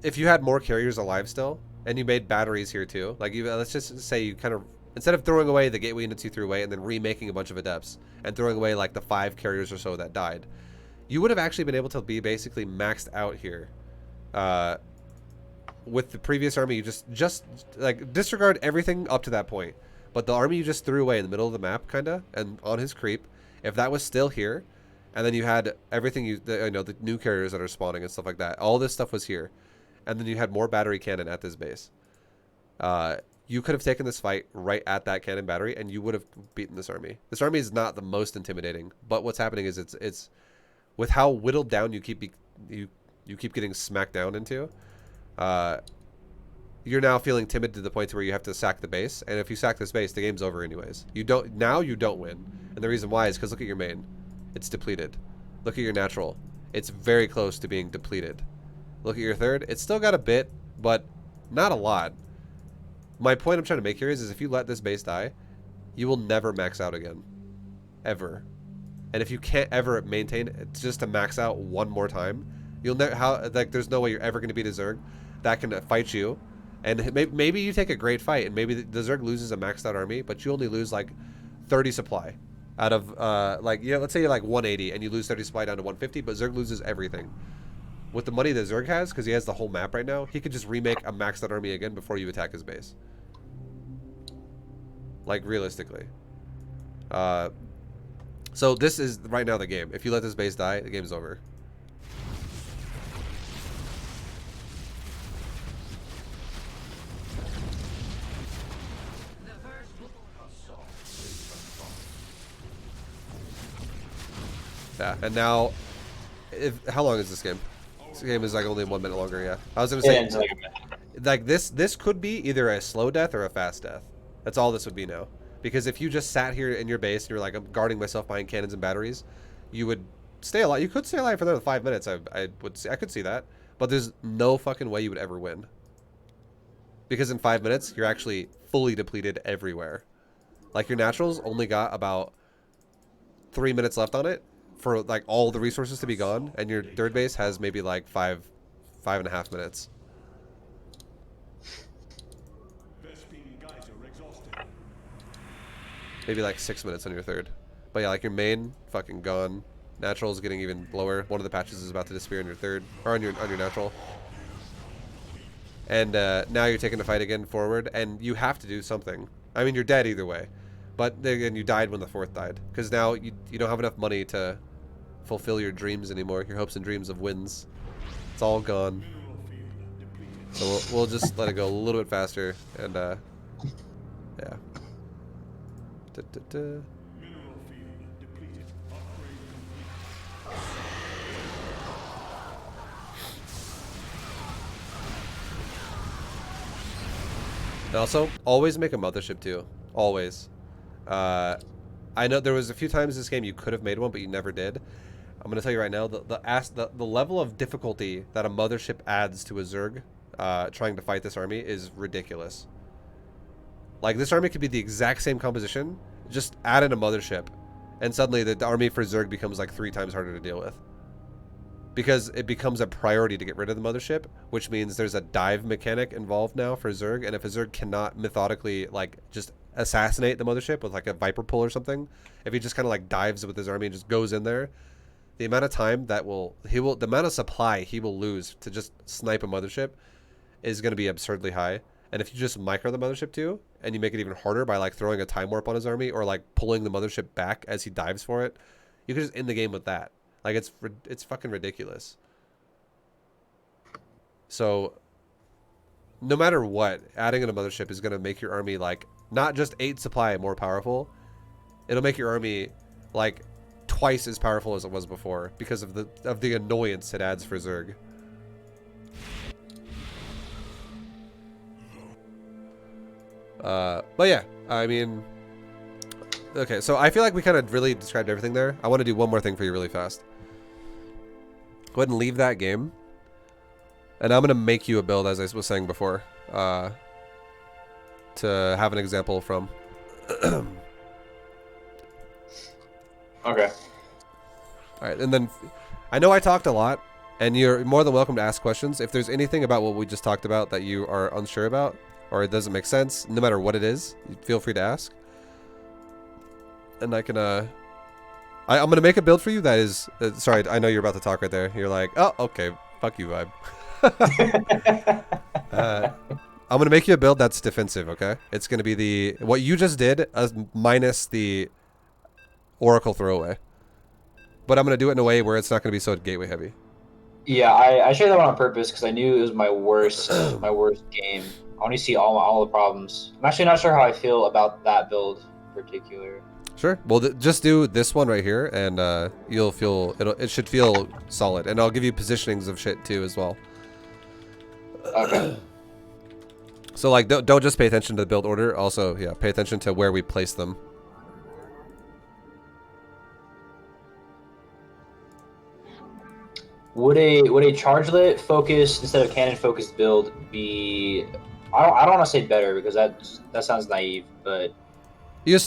If you had more carriers alive still, and you made batteries here too, like let's just say you kind of, instead of throwing away the gateway units you threw away and then remaking a bunch of adepts, and throwing away like the 5 carriers or so that died, you would have actually been able to be basically maxed out here. With the previous army, you just like disregard everything up to that point. But the army you just threw away in the middle of the map, kinda, and on his creep, if that was still here, and then you had everything the new carriers that are spawning and stuff like that. All this stuff was here. And then you had more battery cannon at this base. you could have taken this fight right at that cannon battery, and you would have beaten this army. This army is not the most intimidating, but what's happening is it's with how whittled down you keep getting smacked down into. You're now feeling timid to the point where you have to sack the base, and if you sack this base, the game's over anyways. You don't win, and the reason why is because look at your main, it's depleted. Look at your natural, it's very close to being depleted. Look at your third, it's still got a bit, but not a lot. My point I'm trying to make here is if you let this base die, you will never max out again, ever. And if you can't ever maintain it just to max out one more time, you'll never there's no way you're ever going to beat a Zerg that can fight you. And maybe you take a great fight, and maybe the Zerg loses a maxed out army, but you only lose like 30 supply out of let's say you're like 180 and you lose 30 supply down to 150, but Zerg loses everything. With the money that Zerg has, because he has the whole map right now, he could just remake a maxed out army again before you attack his base. Like realistically. So this is right now the game. If you let this base die, the game's over. Yeah, and now, how long is this game? This game is like only 1 minute longer. Yeah, I was gonna say, it's like a minute. like this could be either a slow death or a fast death. That's all this would be now. Because if you just sat here in your base and you're like, I'm guarding myself behind cannons and batteries, you would stay alive. You could stay alive for another 5 minutes. I could see that, but there's no fucking way you would ever win. Because in 5 minutes, you're actually fully depleted everywhere. Like your naturals only got about 3 minutes left on it for like all the resources to be gone, and your third base has maybe like 5.5 minutes. Maybe like 6 minutes on your third. But yeah, like your main fucking gone. Natural is getting even lower. One of the patches is about to disappear on your third, or on your natural. And now you're taking the fight again forward, and you have to do something. I mean, you're dead either way. But again, you died when the fourth died, because now you don't have enough money to fulfill your dreams anymore. Your hopes and dreams of wins. It's all gone. So we'll just let it go a little bit faster, and yeah. And also, always make a mothership too. Always. I know there was a few times this game you could have made one, but you never did. I'm gonna tell you right now, the level of difficulty that a mothership adds to a Zerg trying to fight this army is ridiculous. Like, this army could be the exact same composition, just add in a mothership, and suddenly the army for Zerg becomes like 3 times harder to deal with. Because it becomes a priority to get rid of the mothership, which means there's a dive mechanic involved now for Zerg, and if a Zerg cannot methodically, like, just assassinate the mothership with like a Viper pull or something, if he just kind of like dives with his army and just goes in there, the amount of time that the amount of supply he will lose to just snipe a mothership is going to be absurdly high. And if you just micro the mothership too, and you make it even harder by like throwing a time warp on his army or like pulling the mothership back as he dives for it, you can just end the game with that. Like, it's fucking ridiculous. So no matter what, adding in a mothership is going to make your army like not just 8 supply more powerful. It'll make your army like twice as powerful as it was before because of the annoyance it adds for Zerg. But yeah, I mean, okay, so I feel like we kind of really described everything there. I want to do one more thing for you really fast. Go ahead and leave that game. And I'm going to make you a build, as I was saying before, to have an example from. Okay. All right, and then I know I talked a lot, and you're more than welcome to ask questions. If there's anything about what we just talked about that you are unsure about, or it doesn't make sense, no matter what it is, feel free to ask. And I can, I'm going to make a build for you that is, sorry, I know you're about to talk right there. You're like, oh, okay, fuck you, vibe. I'm going to make you a build that's defensive, okay? It's going to be what you just did, minus the Oracle throwaway. But I'm going to do it in a way where it's not going to be so gateway heavy. Yeah, I shared that one on purpose because I knew it was my worst game. I only see all the problems. I'm actually not sure how I feel about that build in particular. Sure. Well, just do this one right here, and you'll feel it should feel solid, and I'll give you positionings of shit too as well. Okay. So like, don't just pay attention to the build order. Also, yeah, pay attention to where we place them. Would a chargelet focused instead of cannon focused build be? I don't want to say better because that sounds naive, but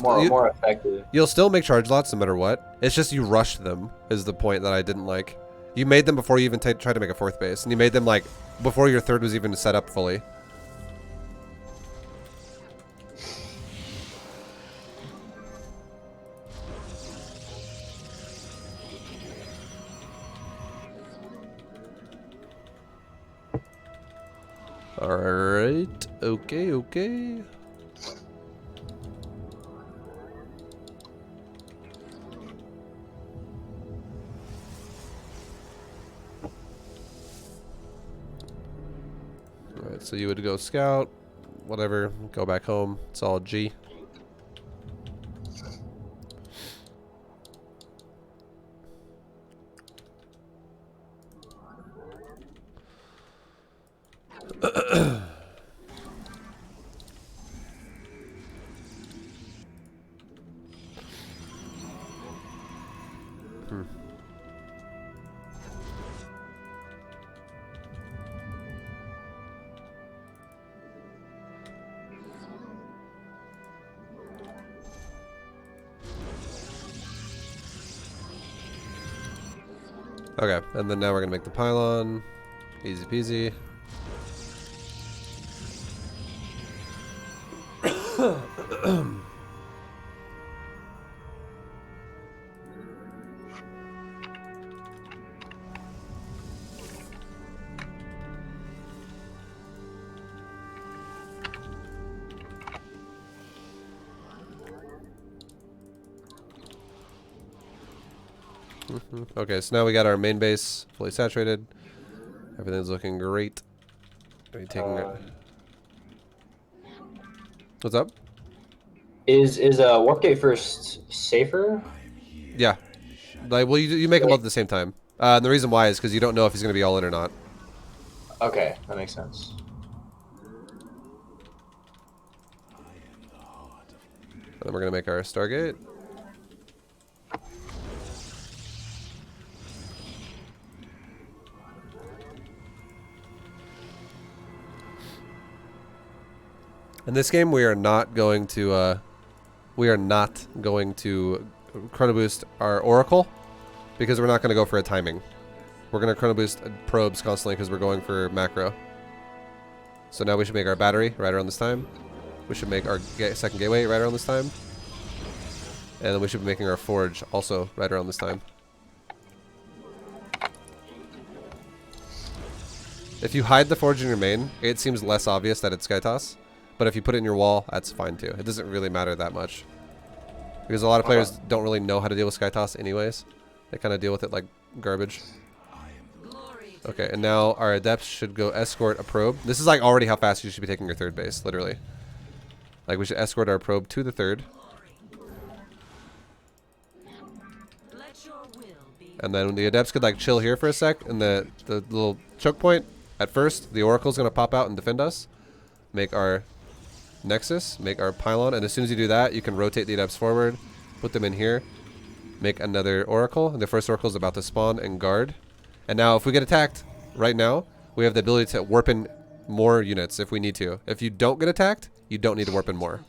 more effective. You'll still make charge lots no matter what. It's just you rushed them is the point that I didn't like. You made them before you even tried to make a fourth base, and you made them like before your third was even set up fully. Alright, okay. Alright, so you would go scout, whatever, go back home, it's all G. Okay, and then now we're gonna make the pylon. Easy peasy. Okay, so now we got our main base fully saturated. Everything's looking great. Are you taking it? What's up? Is warp gate first safer? Yeah. Like, well, you make them both at the same time. And the reason why is because you don't know if he's going to be all in or not. Okay, that makes sense. And then we're going to make our Stargate. In this game, we are not going to chrono boost our Oracle because we're not going to go for a timing. We're going to chrono boost probes constantly because we're going for macro. So now we should make our battery right around this time. We should make our second gateway right around this time. And then we should be making our forge also right around this time. If you hide the forge in your main, it seems less obvious that it's SKYTOSS. But if you put it in your wall, that's fine too. It doesn't really matter that much. Because a lot of players don't really know how to deal with SKYTOSS anyways. They kind of deal with it like garbage. Okay, and now our adepts should go escort a probe. This is like already how fast you should be taking your third base, literally. Like we should escort our probe to the third. And then the adepts could like chill here for a sec in the little choke point. At first, the oracle's gonna pop out and defend us. Make our nexus, make our pylon, and as soon as you do that, you can rotate the adepts forward, put them in here, make another oracle, and the first oracle is about to spawn and guard. And now if we get attacked right now, we have the ability to warp in more units if we need to. If you don't get attacked, you don't need to warp in more.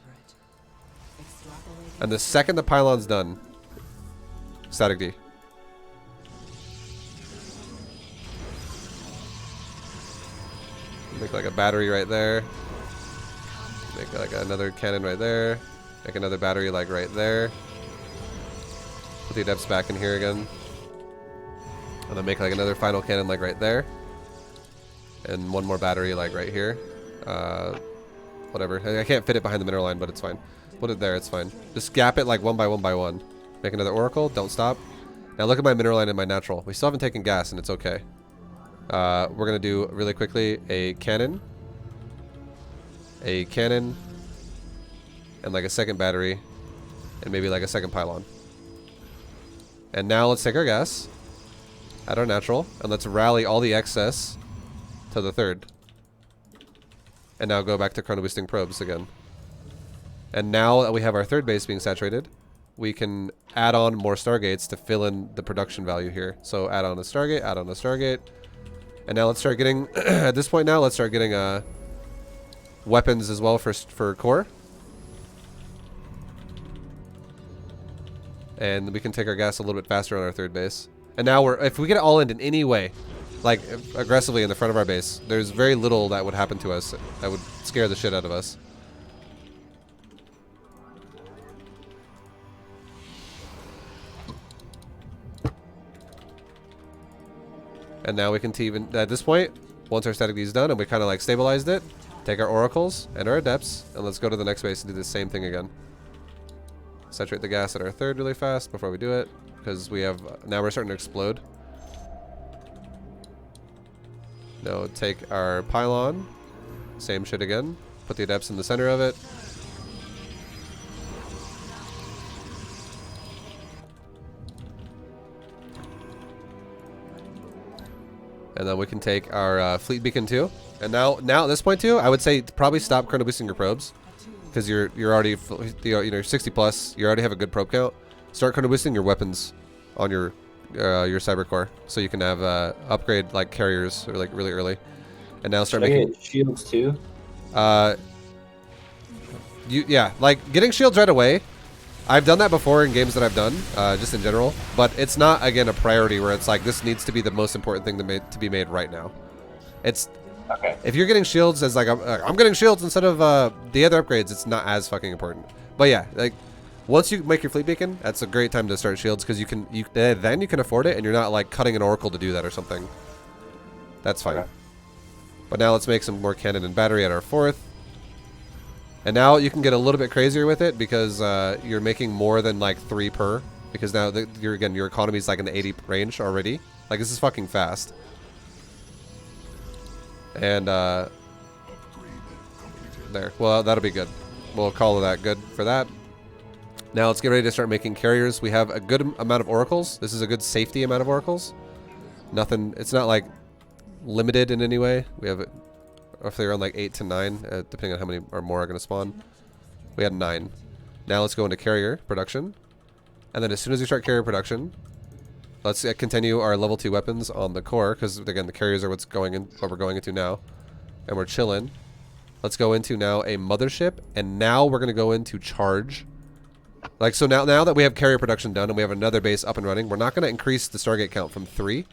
And the second the pylon's done, static D. Make like a battery right there. Make like another cannon right there. Make another battery like right there. Put the adepts back in here again. And then make like another final cannon like right there. And one more battery like right here. Whatever. I can't fit it behind the mineral line, but it's fine. Put it there, it's fine. Just gap it like one by one by one. Make another oracle, don't stop. Now look at my mineral line and my natural. We still haven't taken gas and it's okay. We're gonna do really quickly a cannon, and like a second battery, and maybe like a second pylon. And now let's take our gas at our natural, and let's rally all the excess to the third. And now go back to chrono boosting probes again. And now that we have our third base being saturated, we can add on more Stargates to fill in the production value here. So add on a Stargate, add on a Stargate. And now let's start getting, at this point now, let's start getting weapons as well for core. And we can take our gas a little bit faster on our third base. And now if we get it all in any way, like aggressively in the front of our base, there's very little that would happen to us that would scare the shit out of us. And now we can even, at this point, once our static D is done and we kind of like stabilized it, take our oracles and our adepts, and let's go to the next base and do the same thing again. Saturate the gas at our third really fast before we do it, because we have, now we're starting to explode. Now take our pylon, same shit again, put the adepts in the center of it. And then we can take our fleet beacon too. And now at this point too, I would say probably stop chrono boosting your probes, because you're already you're 60 plus. You already have a good probe count. Start chrono boosting your weapons on your cyber core, so you can have upgrade like carriers or like really early. And now start making shields too. Yeah, like getting shields right away. I've done that before in games that I've done, just in general, but it's not, again, a priority where it's like, this needs to be the most important thing to be made right now. It's, okay. If you're getting shields as like, I'm getting shields instead of the other upgrades, it's not as fucking important. But yeah, like, once you make your fleet beacon, that's a great time to start shields, because then you can afford it, and you're not like cutting an oracle to do that or something. That's fine. Okay. But now let's make some more cannon and battery at our fourth. And now you can get a little bit crazier with it, because you're making more than like 3 per. Because now your economy is like in the 80 range already. Like, this is fucking fast. And there. Well, that'll be good. We'll call that good for that. Now let's get ready to start making carriers. We have a good amount of oracles. This is a good safety amount of oracles. Nothing. It's not like limited in any way. We have it. If they're on like 8 to 9, depending on how many or more are going to spawn. We had 9. Now let's go into carrier production. And then as soon as we start carrier production, let's continue our level 2 weapons on the core, because again, the carriers are what we're going into now. And we're chilling. Let's go into now a mothership, and now we're going to go into charge. Like, so now that we have carrier production done and we have another base up and running, we're not going to increase the Stargate count from 3.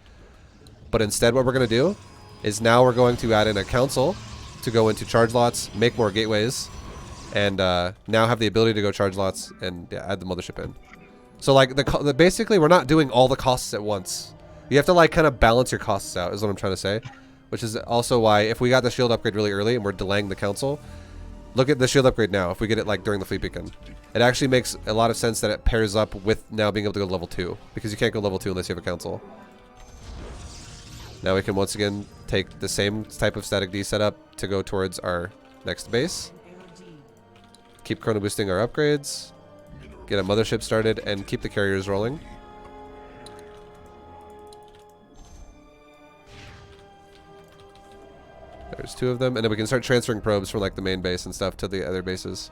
But instead what we're going to do is now we're going to add in a council to go into charge lots, make more gateways, and now have the ability to go charge lots and add the mothership in. So like basically we're not doing all the costs at once. You have to like kind of balance your costs out, is what I'm trying to say. Which is also why if we got the shield upgrade really early and we're delaying the council, look at the shield upgrade now. If we get it like during the fleet beacon, it actually makes a lot of sense that it pairs up with now being able to go level 2, because you can't go level 2 unless you have a council. Now we can once again take the same type of static D setup to go towards our next base. Keep chrono boosting our upgrades. Get a mothership started and keep the carriers rolling. There's 2 of them, and then we can start transferring probes from like the main base and stuff to the other bases.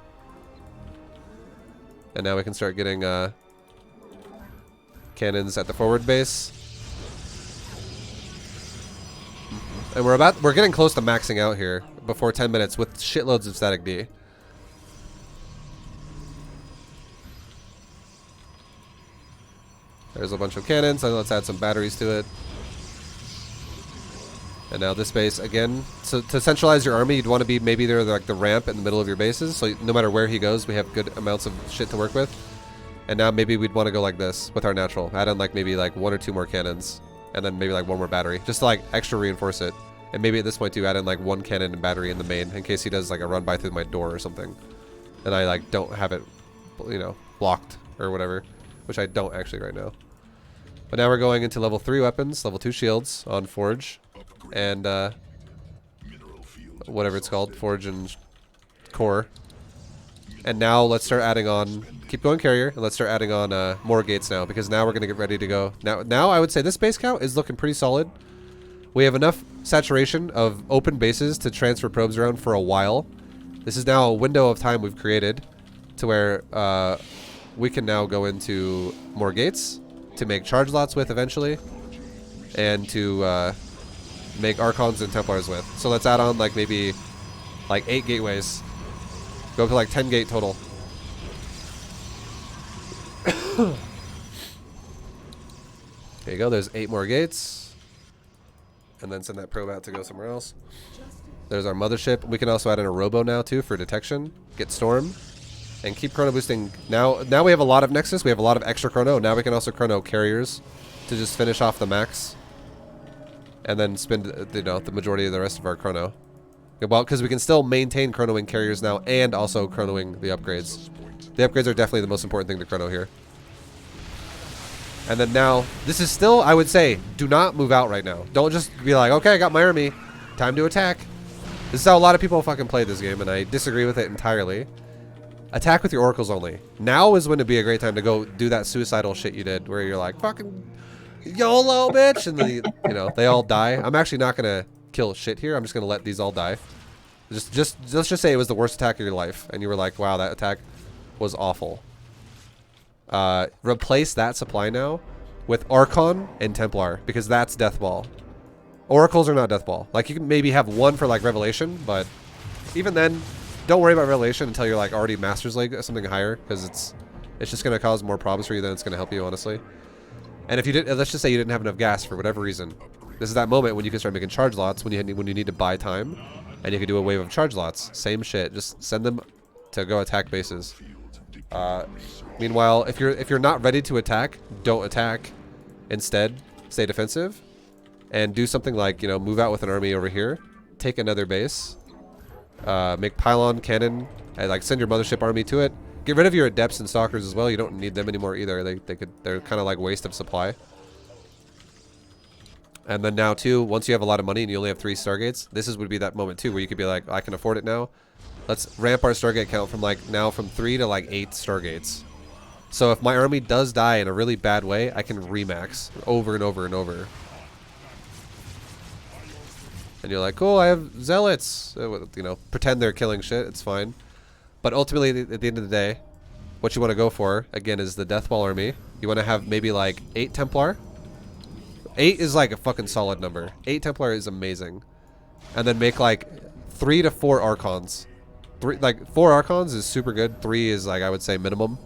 And now we can start getting cannons at the forward base. And we're getting close to maxing out here before 10 minutes with shitloads of static D. There's a bunch of cannons, and let's add some batteries to it. And now this base again. So to centralize your army, you'd want to be maybe there like the ramp in the middle of your bases, so no matter where he goes, we have good amounts of shit to work with. And now maybe we'd want to go like this with our natural. Add in like maybe like 1 or 2 more cannons. And then maybe like 1 more battery, just to like extra reinforce it. And maybe at this point too, add in like 1 cannon and battery in the main, in case he does like a run by through my door or something. And I like don't have it, you know, blocked or whatever, which I don't actually right now. But now we're going into level 3 weapons, level 2 shields on Forge. and whatever it's called, Forge and Core. And now let's start adding on, keep going carrier, and let's start adding on more gates now, because now we're going to get ready to go. Now I would say this base count is looking pretty solid. We have enough saturation of open bases to transfer probes around for a while. This is now a window of time we've created to where we can now go into more gates to make charge lots with eventually, and to make Archons and Templars with. So let's add on like maybe like 8 gateways. Go up to like 10 gate total. There you go, there's 8 more gates. And then send that probe out to go somewhere else. There's our mothership. We can also add in a robo now too for detection. Get storm. And keep chrono boosting. Now we have a lot of Nexus, we have a lot of extra chrono. Now we can also chrono carriers to just finish off the max. And then spend the majority of the rest of our chrono. Well, because we can still maintain chronoing carriers now and also chronoing the upgrades. The upgrades are definitely the most important thing to chrono here. And then now, this is still, I would say, do not move out right now. Don't just be like, okay, I got my army, time to attack. This is how a lot of people fucking play this game, and I disagree with it entirely. Attack with your oracles only. Now is when it'd be a great time to go do that suicidal shit you did, where you're like, fucking YOLO, bitch, and then, they all die. I'm actually not gonna kill shit here. I'm just gonna let these all die. Let's just say it was the worst attack of your life, and you were like, wow, that attack was awful. Replace that supply now with Archon and Templar, because that's Death Ball. Oracles are not Death Ball. Like, you can maybe have one for like Revelation, but even then, don't worry about Revelation until you're like already Master's League or something higher, because it's just gonna cause more problems for you than it's gonna help you, honestly. And if you didn't, let's just say you didn't have enough gas for whatever reason, this is that moment when you can start making charge lots when you need to buy time, and you can do a wave of charge lots. Same shit. Just send them to go attack bases. Meanwhile, if you're not ready to attack, don't attack. Instead, stay defensive, and do something like move out with an army over here, take another base, make pylon cannon, and like send your mothership army to it. Get rid of your adepts and stalkers as well. You don't need them anymore either. They're kind of like waste of supply. And then now too, once you have a lot of money and you only have 3 Stargates, would be that moment too where you could be like, I can afford it now. Let's ramp our Stargate count from 3 to like 8 Stargates. So if my army does die in a really bad way, I can remax over and over and over. And you're like, cool, I have zealots. Pretend they're killing shit. It's fine. But ultimately, at the end of the day, what you want to go for, again, is the Death Ball army. You want to have maybe like 8 Templar. 8 is like a fucking solid number. 8 Templar is amazing. And then make like 3 to 4 Archons. 4 Archons is super good. 3 is like, I would say, minimum.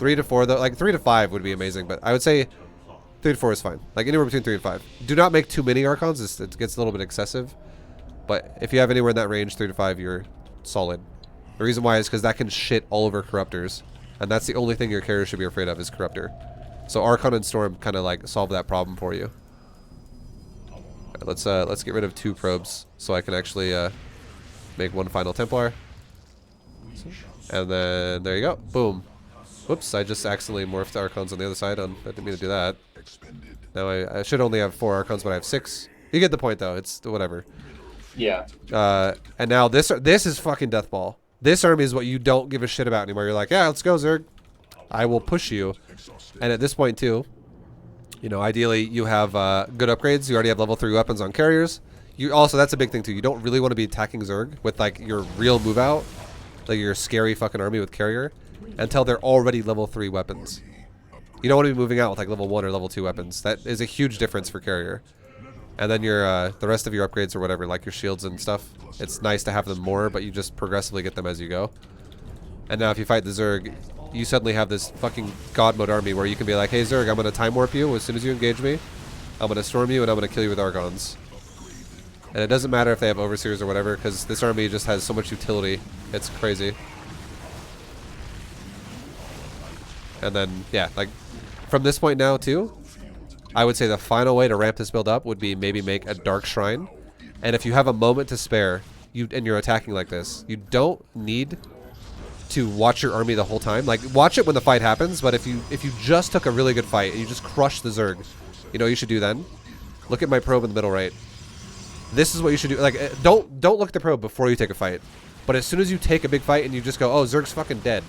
3 to 4 though, like 3 to 5 would be amazing, but I would say 3 to 4 is fine. Like anywhere between 3 and 5. Do not make too many Archons. It gets a little bit excessive. But if you have anywhere in that range, 3 to 5, you're solid. The reason why is because that can shit all over Corruptors. And that's the only thing your carrier should be afraid of is Corruptor. So Archon and Storm kind of like solve that problem for you. Right, let's get rid of 2 probes so I can actually make 1 final Templar. And then there you go. Boom. Whoops, I just accidentally morphed Archons on the other side. I didn't mean to do that. Now I should only have 4 Archons, but I have 6. You get the point though. It's whatever. Yeah. And now this is fucking Death Ball. This army is what you don't give a shit about anymore. You're like, yeah, let's go, Zerg. I will push you. And at this point too, ideally you have good upgrades. You already have level 3 weapons on carriers. You also, that's a big thing too. You don't really want to be attacking Zerg with like your real move out, like your scary fucking army with carrier, until they're already level 3 weapons. You don't want to be moving out with like level 1 or level 2 weapons. That is a huge difference for carrier. And then your the rest of your upgrades or whatever, like your shields and stuff, it's nice to have them more, but you just progressively get them as you go. And now if you fight the Zerg, you suddenly have this fucking God mode army where you can be like, hey Zerg, I'm going to time warp you as soon as you engage me. I'm going to storm you and I'm going to kill you with Archons. And it doesn't matter if they have Overseers or whatever, because this army just has so much utility. It's crazy. And then, yeah, like, from this point now, too, I would say the final way to ramp this build up would be maybe make a Dark Shrine. And if you have a moment to spare, and you're attacking like this, you don't need to watch your army the whole time. Like, watch it when the fight happens, but if you just took a really good fight and you just crushed the Zerg, you know what you should do then? Look at my probe in the middle right. This is what you should do. Like, don't look at the probe before you take a fight. But as soon as you take a big fight and you just go, oh, Zerg's fucking dead,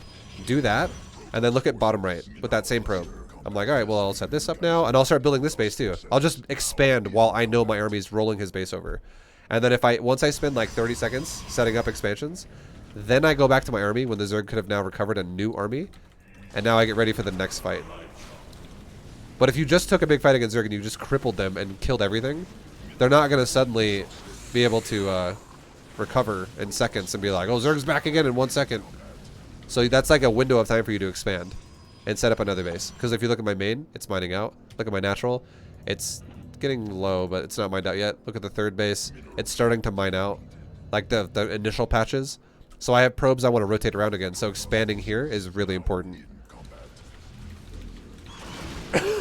do that, and then look at bottom right with that same probe. I'm like, all right, well, I'll set this up now, and I'll start building this base too. I'll just expand while I know my army's rolling his base over. And then once I spend like 30 seconds setting up expansions, then I go back to my army when the Zerg could have now recovered a new army, and now I get ready for the next fight. But if you just took a big fight against Zerg and you just crippled them and killed everything, they're not going to suddenly be able to recover in seconds and be like, oh, Zerg's back again in 1 second. So that's like a window of time for you to expand and set up another base. Because if you look at my main, it's mining out. Look at my natural. It's getting low, but it's not mined out yet. Look at the third base. It's starting to mine out, like the initial patches. So I have probes I want to rotate around again. So expanding here is really important.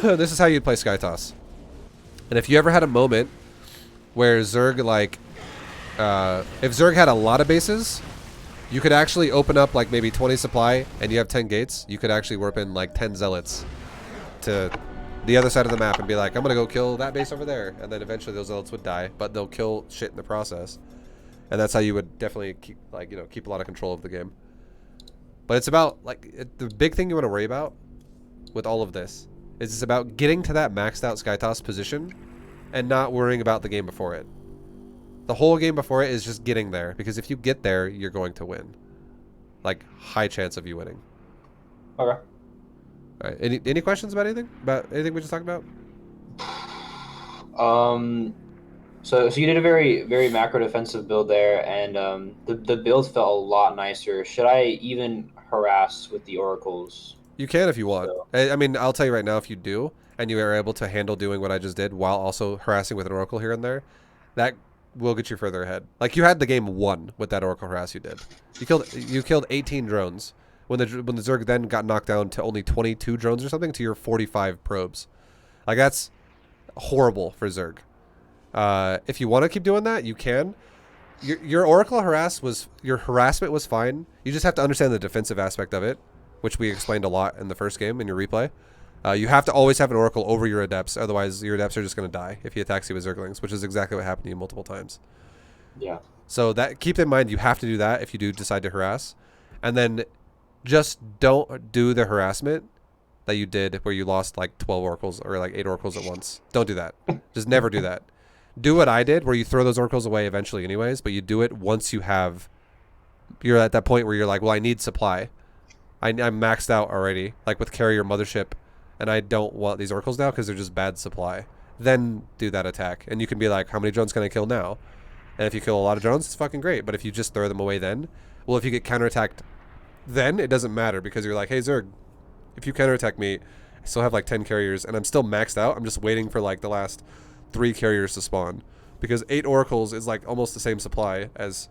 This is how you play SkyToss. And if you ever had a moment where Zerg, like, if Zerg had a lot of bases, you could actually open up like maybe 20 supply and you have 10 gates. You could actually warp in like 10 zealots to the other side of the map and be like, I'm gonna go kill that base over there. And then eventually those zealots would die, but they'll kill shit in the process. And that's how you would definitely keep, like, you know, keep a lot of control of the game. But it's about, like, the big thing you want to worry about with all of this is it's about getting to that maxed out SkyToss position and not worrying about the game before it. The whole game before it is just getting there, because if you get there, you're going to win. Like, high chance of you winning. Okay. All right. Any questions about anything? About anything we just talked about? So you did a very macro defensive build there, and the build felt a lot nicer. Should I even harass with the oracles? You can if you want. So. I mean, I'll tell you right now, if you do, and you are able to handle doing what I just did while also harassing with an oracle here and there, that will get you further ahead. Like, you had the game won with that oracle harass you did. You killed 18 drones when the Zerg then got knocked down to only 22 drones or something to your 45 probes. Like, that's horrible for Zerg. If you want to keep doing that, you can. Your oracle your harassment was fine. You just have to understand the defensive aspect of it, which we explained a lot in the first game in your replay. You have to always have an oracle over your adepts, otherwise your adepts are just going to die if he attacks you with Zerglings, which is exactly what happened to you multiple times. Yeah. So that, keep in mind, you have to do that if you do decide to harass. And then just don't do the harassment that you did where you lost like 12 oracles or like 8 oracles at once. Don't do that. Just never do that. Do what I did, where you throw those oracles away eventually anyways, but you do it once you're at that point where you're like, well, I need supply. I'm maxed out already, like with carrier mothership, and I don't want these oracles now because they're just bad supply. Then do that attack, and you can be like, how many drones can I kill now? And if you kill a lot of drones, it's fucking great. But if you just throw them away then, well, if you get counterattacked then, it doesn't matter, because you're like, hey, Zerg, if you counterattack me, I still have like 10 carriers, and I'm still maxed out. I'm just waiting for like the last 3 carriers to spawn, because 8 oracles is like almost the same supply as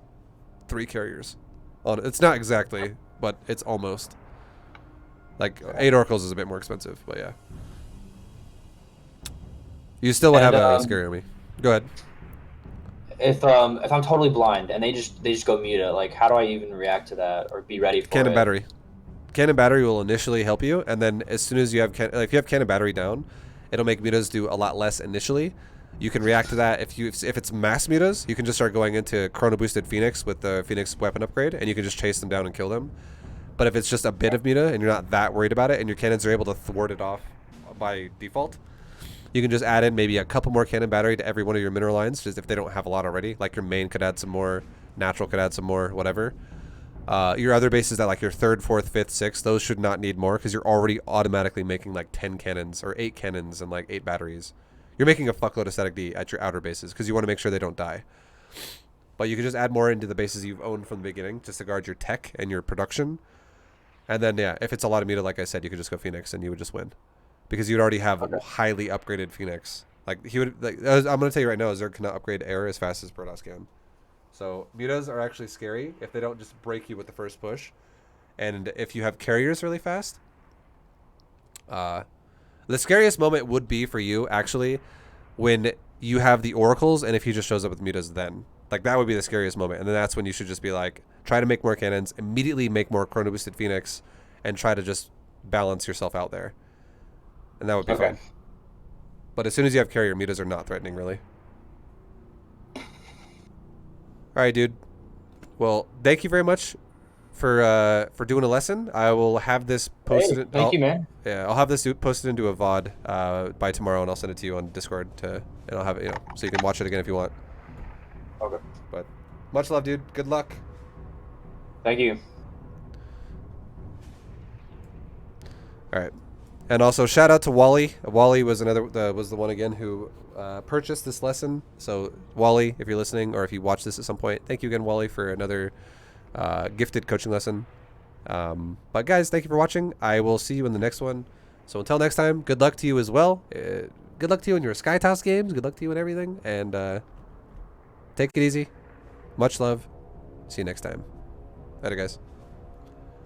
3 carriers. It's not exactly, but it's almost. Like, 8 oracles is a bit more expensive, but yeah. You still would have a scary army. Go ahead. If I'm totally blind and they just go muta, like, how do I even react to that or be ready for Cannon it? battery. Cannon battery will initially help you, and then as soon as you have if you have cannon battery down, it'll make mutas do a lot less initially. You can react to that if it's mass mutas. You can just start going into chrono boosted Phoenix with the Phoenix weapon upgrade, and you can just chase them down and kill them. But if it's just a bit of muta and you're not that worried about it, and your cannons are able to thwart it off by default, you can just add in maybe a couple more cannon battery to every one of your mineral lines, just if they don't have a lot already. Like, your main could add some more, natural could add some more, whatever. Your other bases that, like your 3rd, 4th, 5th, 6th, those should not need more, because you're already automatically making like 10 cannons or 8 cannons and like 8 batteries. You're making a fuckload of static D at your outer bases because you want to make sure they don't die. But you can just add more into the bases you've owned from the beginning just to guard your tech and your production. And then, yeah, if it's a lot of muta, like I said, you could just go Phoenix and you would just win, because you'd already have a highly upgraded Phoenix. Like, he would, like, I'm going to tell you right now, Zerg cannot upgrade air as fast as Protoss can. So mutas are actually scary if they don't just break you with the first push. And if you have carriers really fast, the scariest moment would be for you actually when you have the oracles, and if he just shows up with mutas, then like that would be the scariest moment. And then that's when you should just be like, try to make more cannons, immediately make more chrono boosted Phoenix, and try to just balance yourself out there. And that would be fine. But as soon as you have carrier, mutas are not threatening really. All right, dude. Well, thank you very much for doing a lesson. I will have this posted. Hey, thank you, man. Yeah, I'll have this posted into a VOD by tomorrow, and I'll send it to you on Discord and I'll have it, so you can watch it again if you want. Okay. But much love, dude. Good luck. Thank you. All right. And also shout out to Wally. Wally was was the one again who purchased this lesson. So Wally, if you're listening or if you watch this at some point, thank you again, Wally, for another gifted coaching lesson. But guys, thank you for watching. I will see you in the next one. So until next time, good luck to you as well. Good luck to you in your SkyTOSS games. Good luck to you in everything. And take it easy. Much love. See you next time. Later, guys.